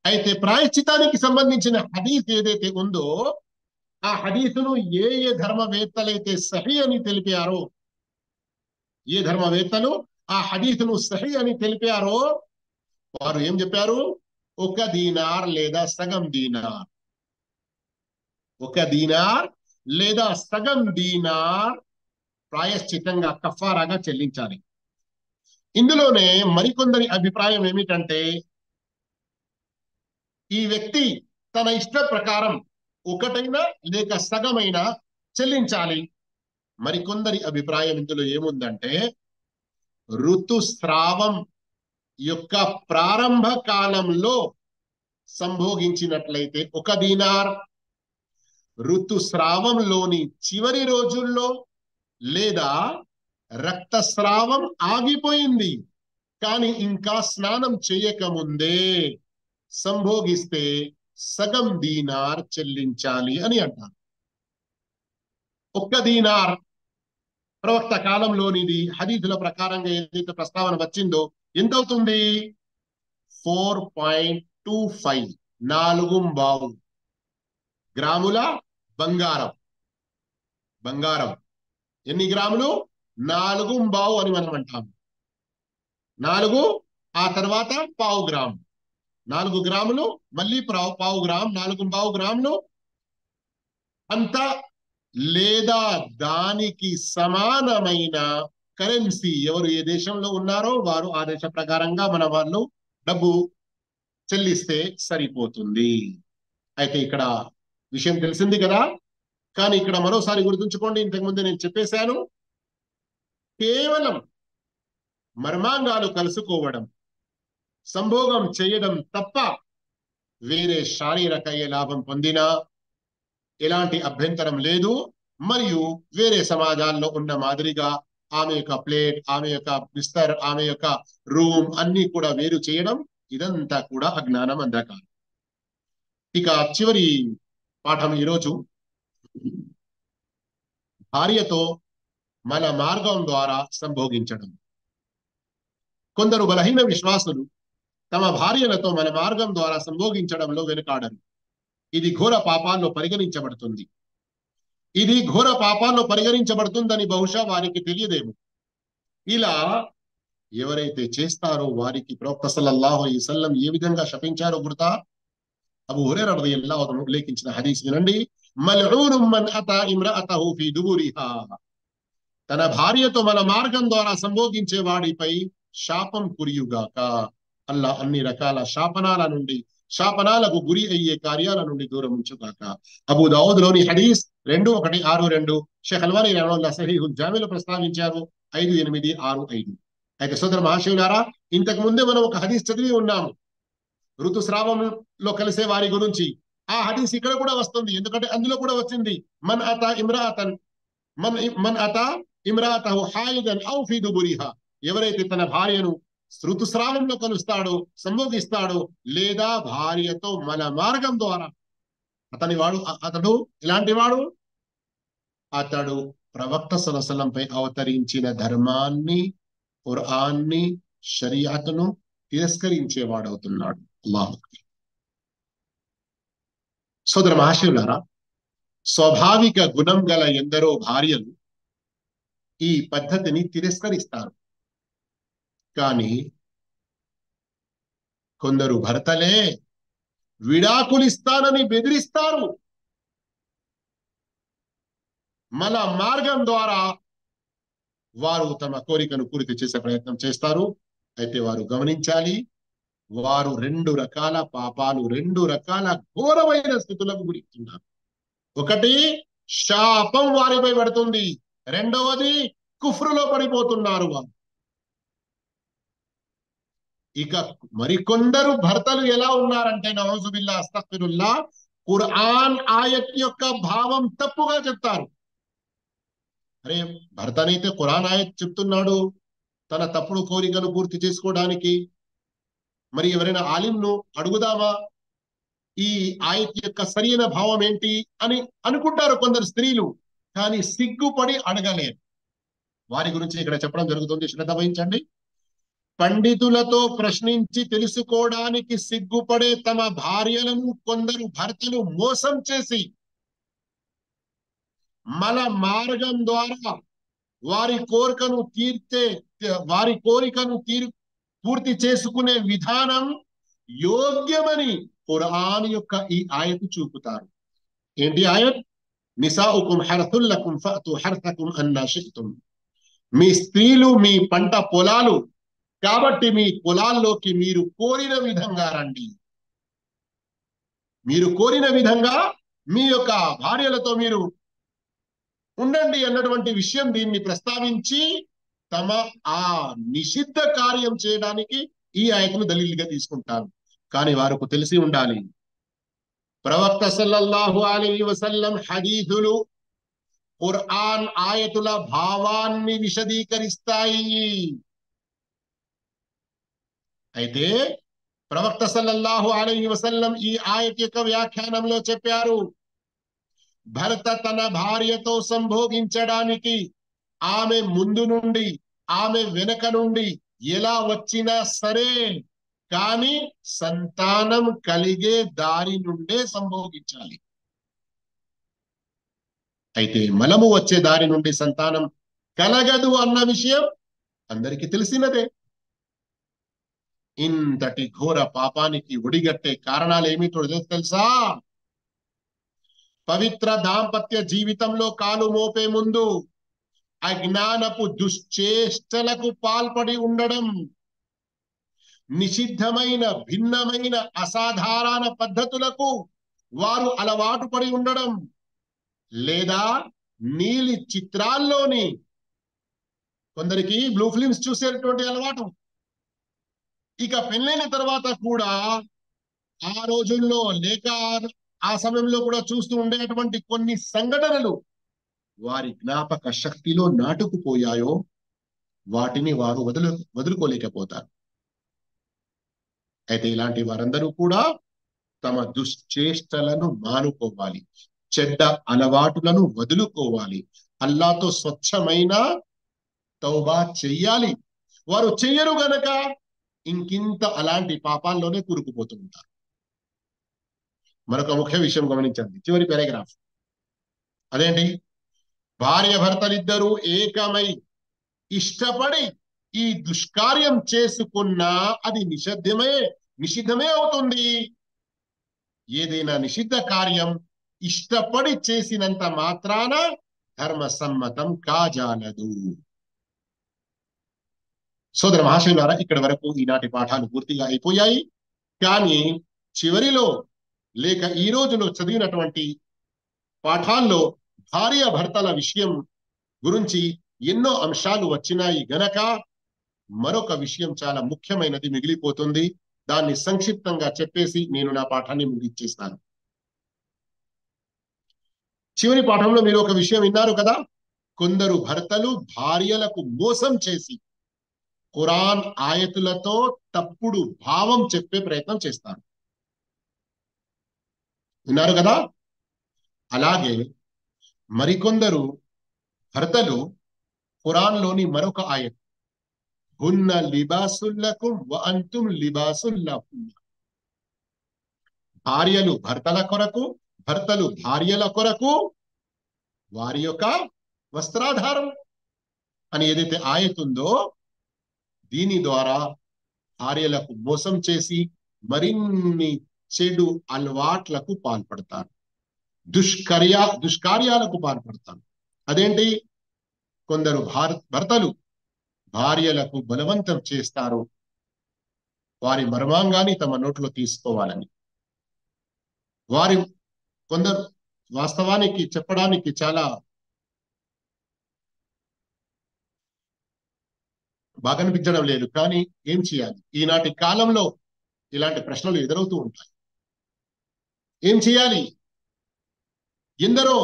అయితే ప్రాయశ్చితానికి సంబంధించిన హదీస్ ఏదైతే ఉందో, ఆ హదీసును ఏ ధర్మవేత్తలైతే సహీ అని తెలిపారో, ఏ ధర్మవేత్తలు ఆ హదీసును సహీ అని తెలిపారో, వారు ఏం చెప్పారు? 1 దీనార్ లేదా సగం దీనార్, 1 దీనార్ లేదా సగం దీనార్ ప్రాయశ్చితంగా, కఫారాగా చెల్లించాలి. ఇందులోనే మరికొందరి అభిప్రాయం ఏమిటంటే, ఈ వ్యక్తి తన ఇష్ట ప్రకారం 1 లేక సగమైనా చెల్లించాలి. మరికొందరి అభిప్రాయం ఇందులో ఏముందంటే, ఋతుస్రావం యొక్క ప్రారంభ కాలంలో సంభోగించినట్లయితే 1 దీనార్, ఋతుస్రావంలోని చివరి రోజుల్లో లేదా రక్తస్రావం ఆగిపోయింది కానీ ఇంకా స్నానం చేయకముందే సంభోగిస్తే సగం దీనార్ చెల్లించాలి అని అంటారు. 1 దీనార్ ప్రవక్త కాలంలోనిది హదీసుల ప్రకారంగా ఏదైతే ప్రస్తావన వచ్చిందో ఎంత అవుతుంది? 4.25 4 గ్రాముల బంగారం. బంగారం ఎన్ని గ్రాములు? 4 అని మనం అంటాం. 4 ఆ తర్వాత పావు గ్రాము, 4 గ్రాములు, మళ్ళీ పావు గ్రాము, 4 గ్రాములు అంత లేదా దానికి సమానమైన కరెన్సీ ఎవరు ఏ దేశంలో ఉన్నారో వారు ఆ దేశ ప్రకారంగా మన వాళ్ళు డబ్బు చెల్లిస్తే సరిపోతుంది. అయితే ఇక్కడ విషయం తెలిసింది కదా, కానీ ఇక్కడ మరోసారి గుర్తుంచుకోండి, ఇంతకుముందు నేను చెప్పేశాను, కేవలం మర్మాంగాలు కలుసుకోవడం, సంభోగం చేయడం తప్ప వేరే శారీరక ఏ లాభం పొందినా ఎలాంటి అభ్యంతరం లేదు. మరియు వేరే సమాజాల్లో ఉన్న మాదిరిగా ఆమె యొక్క ప్లేట్, ఆమె యొక్క బిస్తర్, ఆమె యొక్క రూమ్ అన్ని కూడా వేరు చేయడం, ఇదంతా కూడా అజ్ఞానం, అంధకారం. ఇక చివరి పాఠం ఈరోజు, భార్యతో మన మార్గం ద్వారా సంభోగించడం. కొందరు బలహీన విశ్వాసులు తమ భార్యలతో మన మార్గం ద్వారా సంభోగించడంలో వెనుకాడరు. ఇది ఘోర పాపాల్లో పరిగణించబడుతుంది. ఇది ఘోర పాపాల్లో పరిగణించబడుతుందని బహుశా వారికి తెలియదేమో. ఇలా ఎవరైతే చేస్తారో వారికి ప్రవక్త సల్లల్లాహు అలైహి వసల్లం ఏ విధంగా శపించారో గుర్తా? అబూ హురైరా రలియల్లాహు అన్హు ఉల్లేఖించిన హదీస్ వినండి. మల్ఊనుం మన్ అతా ఇమ్రఅతహు ఫీ దుబురిహా. తన భార్యతో మన మార్గం ద్వారా సంభోగించే వాడిపై శాపం కురియుగాక. అల్లా అన్ని రకాల శాపనాలకు గురి అయ్యే కార్యాల నుండి దూరం ఉంచుగాక. అబూ దావూద్ లోని హదీస్ 2162 షేఖ్ అల్బానీ రహిమహుల్లాహ్ సహీహుల్ జామీలో ప్రస్తావించారు 5865. అయితే సోదర మహాశివులారా, ఇంతకు ముందే మనం ఒక హదీస్ చదివి ఉన్నాము ఋతుస్రావంలో కలిసే వారి గురించి. ఆ హదీస్ ఇక్కడ కూడా వస్తుంది, ఎందుకంటే అందులో కూడా వచ్చింది, మన్ అతా ఇమ్రాతహు హాయిదన్ ఔ ఫీ దుబురిహా. ఎవరైతే తన భార్యను ఋతుస్రావంలో కలుస్తాడో, సంభోగిస్తాడో, లేదా భార్యతో మన మార్గం ద్వారా, అతడు ఎలాంటి వాడు? అతడు ప్రవక్త సలసలంపై అవతరించిన ధర్మాన్ని, ఖురాన్ని, షరియతును తిరస్కరించేవాడవుతున్నాడు. అల్లాహ్. సోదర మహాశివులారా, స్వాభావిక గుణం గల ఎందరో భార్యలు ఈ పద్ధతిని తిరస్కరిస్తారు. కానీ కొందరు భర్తలే విడాకులిస్తానని బెదిరిస్తారు. మన మార్గం ద్వారా వారు తమ కోరికను పూర్తి చేసే ప్రయత్నం చేస్తారు. అయితే వారు గమనించాలి, వారు రెండు రకాల పాపాలు, రెండు రకాల ఘోరమైన స్థితులకు గురిస్తున్నారు. ఒకటి, శాపం వారిపై పడుతుంది. రెండవది, కుఫ్రులో పడిపోతున్నారు వారు. ఇక మరికొందరు భర్తలు ఎలా ఉన్నారంటే, నౌజుబిల్లా, అస్తగ్ఫిరుల్లా, ఖురాన్ ఆయత్ యొక్క భావం తప్పుగా చెప్తారు. అరే, భర్తనైతే ఖురాన్ ఆయత్ చెప్తున్నాడు తన తప్పుడు కోరికను పూర్తి చేసుకోవడానికి, మరి ఎవరైనా ఆలింను అడుగుదామా ఈ ఆయత్ యొక్క సరైన భావం ఏంటి అని అనుకుంటారు కొందరు స్త్రీలు. కానీ సిగ్గుపడి అడగలేరు. వారి గురించి ఇక్కడ చెప్పడం జరుగుతుంది, శ్రద్ధ వహించండి. పండితులతో ప్రశ్నించి తెలుసుకోవడానికి సిగ్గుపడే తమ భార్యలను కొందరు భర్తలు మోసం చేసి మన మార్గం ద్వారా వారి కోరికను పూర్తి చేసుకునే విధానం యోగ్యమని ఖురాన్ యొక్క ఈ ఆయతు చూపుతారు. ఏంటి ఆయత్? నిసాఉకుం హర్థుల్ లకుం ఫఅతు హర్థకుం అన్నా షి'తుం. మీ స్త్రీలు మీ పంట పొలాలు కాబట్టి మీ పొలాల్లోకి మీరు కోరిన విధంగా రండి. మీరు కోరిన విధంగా మీ యొక్క భార్యలతో మీరు ఉండండి అన్నటువంటి విషయం దీన్ని ప్రస్తావించి తమ ఆ నిషిద్ధ కార్యం చేయడానికి ఈ ఆయతను దలీలుగా తీసుకుంటారు. కానీ వారికి తెలిసి ఉండాలి, ప్రవక్త సల్లల్లాహు అలైహి వసల్లం హదీసులు ఖురాన్ ఆయతుల భావాన్ని విశదీకరిస్తాయి. అయితే ప్రవక్త సల్లల్లాహు అలైహి వసల్లం ఈ ఆయత్ యొక్క వ్యాఖ్యానంలో చెప్పారు, భర్త తన భార్యతో సంభోగించడానికి ఆమె ముందు నుండి ఆమె వెనక నుండి ఎలా వచ్చినా సరే, కానీ సంతానం కలిగే దారి నుండే సంభోగించాలి. అయితే మలము వచ్చే దారి నుండి సంతానం కలగదు అన్న విషయం అందరికీ తెలిసినదే. ఇంతటి ఘోర పాపానికి ఒడిగట్టే కారణాలు ఏమిటో తెలుసా? పవిత్ర దాంపత్య జీవితంలో కాలు మోపే ముందు అజ్ఞానపు దుశ్చేష్టలకు పాల్పడి ఉండడం, నిషిద్ధమైన భిన్నమైన అసాధారణ పద్ధతులకు వారు అలవాటు పడి ఉండడం, లేదా నీలి చిత్రాల్లోని కొందరికి బ్లూ ఫిల్మ్స్ చూసేటువంటి అలవాటు. ఇక పెళ్ళైన తర్వాత కూడా ఆ రోజుల్లో లేక ఆ సమయంలో కూడా చూస్తూ ఉండేటువంటి కొన్ని సంఘటనలు వారి జ్ఞాపక శక్తిలో నాటుకుపోయాయో వాటిని వారు వదులుకోలేకపోతారు. అయితే ఇలాంటి వారందరూ కూడా తమ దుశ్చేష్టలను మానుకోవాలి, చెడ్డ అలవాటులను వదులుకోవాలి, అల్లాతో స్వచ్ఛమైన తౌబా చెయ్యాలి. వారు చెయ్యరు గనక ఇంకింత అలాంటి పాపాల్లోనే కూరుకుపోతూ ఉంటారు. మరొక ముఖ్య విషయం గమనించండి, చివరి పారాగ్రాఫ్. అదేంటి? భార్య భర్తలిద్దరూ ఏకమై ఇష్టపడి ఈ దుష్కార్యం చేసుకున్నా అది నిషిద్ధమే అవుతుంది. ఏదైనా నిషిద్ధ కార్యం ఇష్టపడి చేసినంత మాత్రాన ధర్మ సమ్మతం కాజాలదు. సోదర మహాశయులారా, ఇక్కడి వరకు ఈనాటి పాఠాలు పూర్తిగా అయిపోయాయి. కానీ చివరిలో లేక ఈ రోజులో చదివినటువంటి పాఠాల్లో భార్య భర్తల విషయం గురించి ఎన్నో అంశాలు వచ్చినాయి గనక మరొక విషయం చాలా ముఖ్యమైనది మిగిలిపోతుంది. దాన్ని సంక్షిప్తంగా చెప్పేసి నేను నా పాఠాన్ని ముగించేస్తాను. చివరి పాఠంలో మీరు ఒక విషయం విన్నారు కదా, కొందరు భర్తలు భార్యలకు మోసం చేసి ఖురాన్ ఆయతులతో తప్పుడు భావం చెప్పే ప్రయత్నం చేస్తారు. విన్నారు కదా? అలాగే మరికొందరు భర్తలు ఖురాన్లోని మరొక ఆయత్, హున్న లిబాసుల్లకుం వ అంతుం లిబాసుల్లహున్న. భార్యలు భర్తల కొరకు, భర్తలు భార్యల కొరకు వారి యొక్క వస్త్రాధారం అని ఏదైతే ఆయత్ ఉందో, దీని ద్వారా భార్యలకు మోసం చేసి మరిన్ని చెడు అలవాట్లకు పాల్పడతారు, దుష్కార్యాలకు పాల్పడతారు. అదేంటి? కొందరు భర్తలు భార్యలకు బలవంతం చేస్తారు వారి మర్మాంగాన్ని తమ నోట్లో తీసుకోవాలని. కొందరు వాస్తవానికి చెప్పడానికి చాలా బాగా అనిపించడం లేదు, కానీ ఏం చేయాలి? ఈనాటి కాలంలో ఇలాంటి ప్రశ్నలు ఎదురవుతూ ఉంటాయి. ఏం చేయాలి? ఎందరో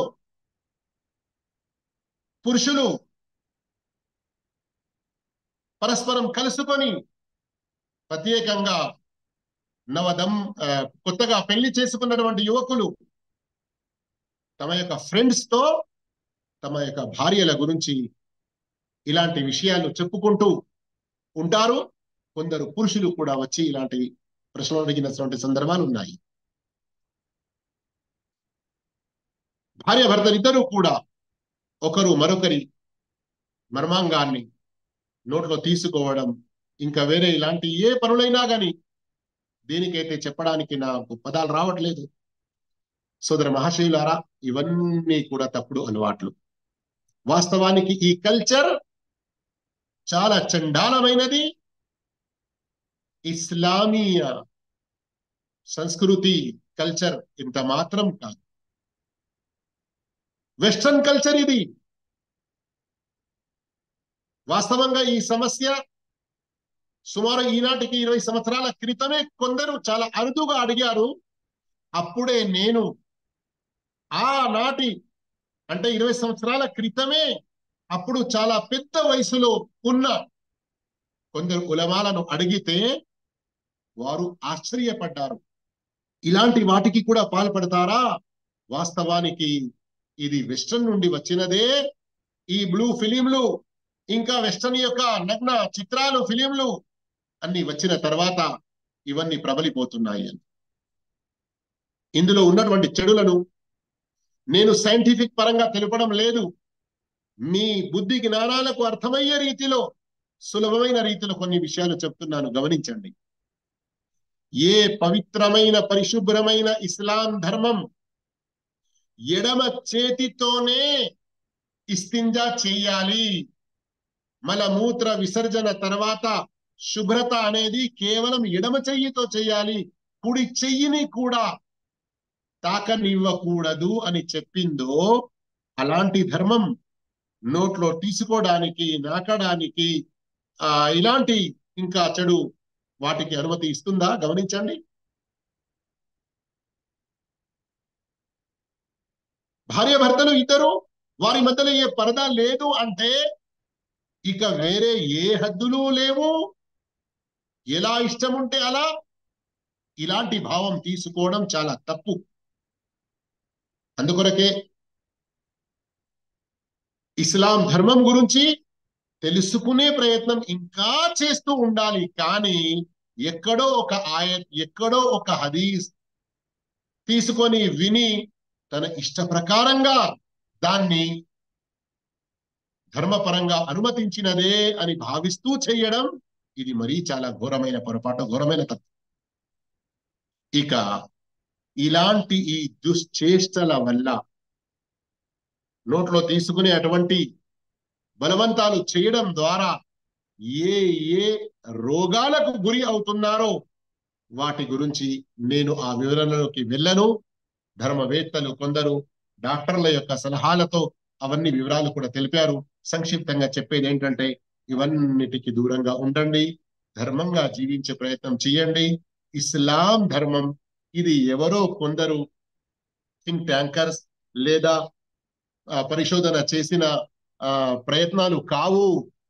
పురుషులు పరస్పరం కలుసుకొని ప్రత్యేకంగా కొత్తగా పెళ్లి చేసుకున్నటువంటి యువకులు తమ యొక్క ఫ్రెండ్స్ తో తమ యొక్క భార్యల గురించి ఇలాంటి విషయాలు చెప్పుకుంటూ ఉంటారు. కొందరు పురుషులు కూడా వచ్చి ఇలాంటి ప్రశ్నలు అడిగినటువంటి సందర్భాలు ఉన్నాయి. భార్య భర్తలు ఇద్దరు కూడా ఒకరు మరొకరి మర్మాంగాన్ని నోట్లో తీసుకోవడం, ఇంకా వేరే ఇలాంటి ఏ పనులైనా గాని దేనికైతే చెప్పడానికి నాకు పదాలు రావట్లేదు. సోదర మహాశయులారా, ఇవన్నీ కూడా తప్పుడు అలవాట్లు. వాస్తవానికి ఈ కల్చర్ చాలా చండాలమైనది. ఇస్లామీయ సంస్కృతి కల్చర్ ఇంత మాత్రం కాదు. వెస్టర్న్ కల్చర్ ఇది. వాస్తవంగా ఈ సమస్య సుమారు ఈనాటికి 20 సంవత్సరాల క్రితమే కొందరు చాలా అరుదుగా అడిగారు. అప్పుడే నేను ఆనాటి అంటే 20 సంవత్సరాల క్రితమే అప్పుడు చాలా పెద్ద వయసులో ఉన్న కొందరు ఉలమాలను అడిగితే వారు ఆశ్చర్యపడ్డారు. ఇలాంటి వాటికి కూడా పాల్పడతారా? వాస్తవానికి ఇది వెస్టర్న్ నుండి వచ్చినదే. ఈ బ్లూ ఫిలింలు ఇంకా వెస్టర్న్ యొక్క నగ్న చిత్రాలు ఫిలింలు అన్ని వచ్చిన తర్వాత ఇవన్నీ ప్రబలిపోతున్నాయి. ఇందులో ఉన్నటువంటి చెడులను నేను సైంటిఫిక్ పరంగా తెలుపడం లేదు. మీ బుద్ధి జ్ఞానాలకు అర్థమయ్యే రీతిలో సులభమైన రీతిలో కొన్ని విషయాలు చెప్తున్నాను, గమనించండి. ఏ పవిత్రమైన పరిశుభ్రమైన ఇస్లాం ధర్మం ఎడమ చేతితోనే ఇస్తింజా చేయాలి. మలమూత్ర విసర్జన తర్వాత శుభ్రత అనేది కేవలం ఎడమ చెయ్యితో చేయాలి, కుడి చెయ్యిని కూడా తాకనివ్వకూడదు అని చెప్పిందో, అలాంటి ధర్మం నోట్లో తీసుకోవడానికి, నాకడానికి ఇలాంటి ఇంకా చెడు వాటికి అనుమతి ఇస్తుందా? గమనించండి. భార్య భర్తలు ఇద్దరు, వారి మధ్యలో ఏ పరదా లేదు అంటే ఇక వేరే ఏ హద్దులు లేవు. ఎలా ఇష్టం ఉంటే అలా ఇలాంటి భావం తీసుకోవడం చాలా తప్పు. అందుకొరకే ఇస్లాం ధర్మం గురించి తెలుసుకునే ప్రయత్నం ఇంకా చేస్తూ ఉండాలి. కానీ ఎక్కడో ఒక ఆయత్, ఎక్కడో ఒక హదీస్ తీసుకొని విని తన ఇష్ట ప్రకారంగా దాన్ని ధర్మపరంగా అనుమతించినదే అని భావిస్తూ చేయడం, ఇది మరీ చాలా ఘోరమైన పొరపాటు, ఘోరమైన తప్పు. ఇక ఇలాంటి ఈ దుశ్చేష్టల వల్ల నోట్లో తీసుకునే అటువంటి బలవంతాలు చేయడం ద్వారా ఏ ఏ రోగాలకు గురి అవుతున్నారో వాటి గురించి నేను ఆ వివరణలోకి వెళ్ళను. ధర్మవేత్తలు కొందరు డాక్టర్ల యొక్క సలహాలతో అవన్నీ వివరాలు కూడా తెలిపారు. సంక్షిప్తంగా చెప్పేది ఏంటంటే, ఇవన్నిటికి దూరంగా ఉండండి, ధర్మంగా జీవించే ప్రయత్నం చేయండి. ఇస్లాం ధర్మం ఇది ఎవరో కొందరు థింక్ ట్యాంకర్స్ లేదా పరిశోధన చేసిన ప్రయత్నాలు కావు.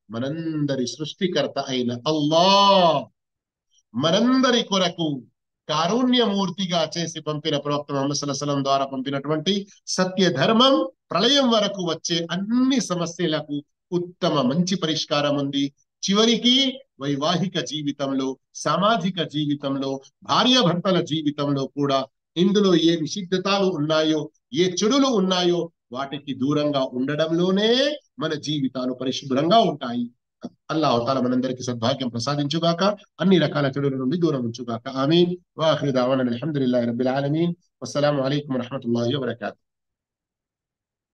మనందరి సృష్టికర్త అయిన అల్లాహ్ మనందరి కొరకు కారుణ్యమూర్తిగా చేసి పంపిన ప్రవక్త ముహమ్మద్ సల్లల్లాహు అలైహి వసల్లం ద్వారా పంపినటువంటి సత్య ధర్మం ప్రళయం వరకు వచ్చే అన్ని సమస్యలకు ఉత్తమ మంచి పరిష్కారం ఉంది. చివరికి వైవాహిక జీవితంలో, సామాజిక జీవితంలో, భార్యాభర్తల జీవితంలో కూడా ఇందులో ఏ నిషిద్ధతాలు ఉన్నాయో, ఏ చెడులు ఉన్నాయో వాటికి దూరంగా ఉండడంలోనే మన జీవితాలు పరిశుభ్రంగా ఉంటాయి. అల్లాహు తాలా మనందరికీ సద్భాగ్యం ప్రసాదించుగాక, అన్ని రకాల చెడుల నుండి దూరం ఉంచుగాక. ఆమీన్. వాఖిరు దావానా అల్హమ్దులిల్లాహి రబ్బిల్ ఆలమీన్. వస్సలాము అలైకుం వరహ్మతుల్లాహి వబరకాతుహు.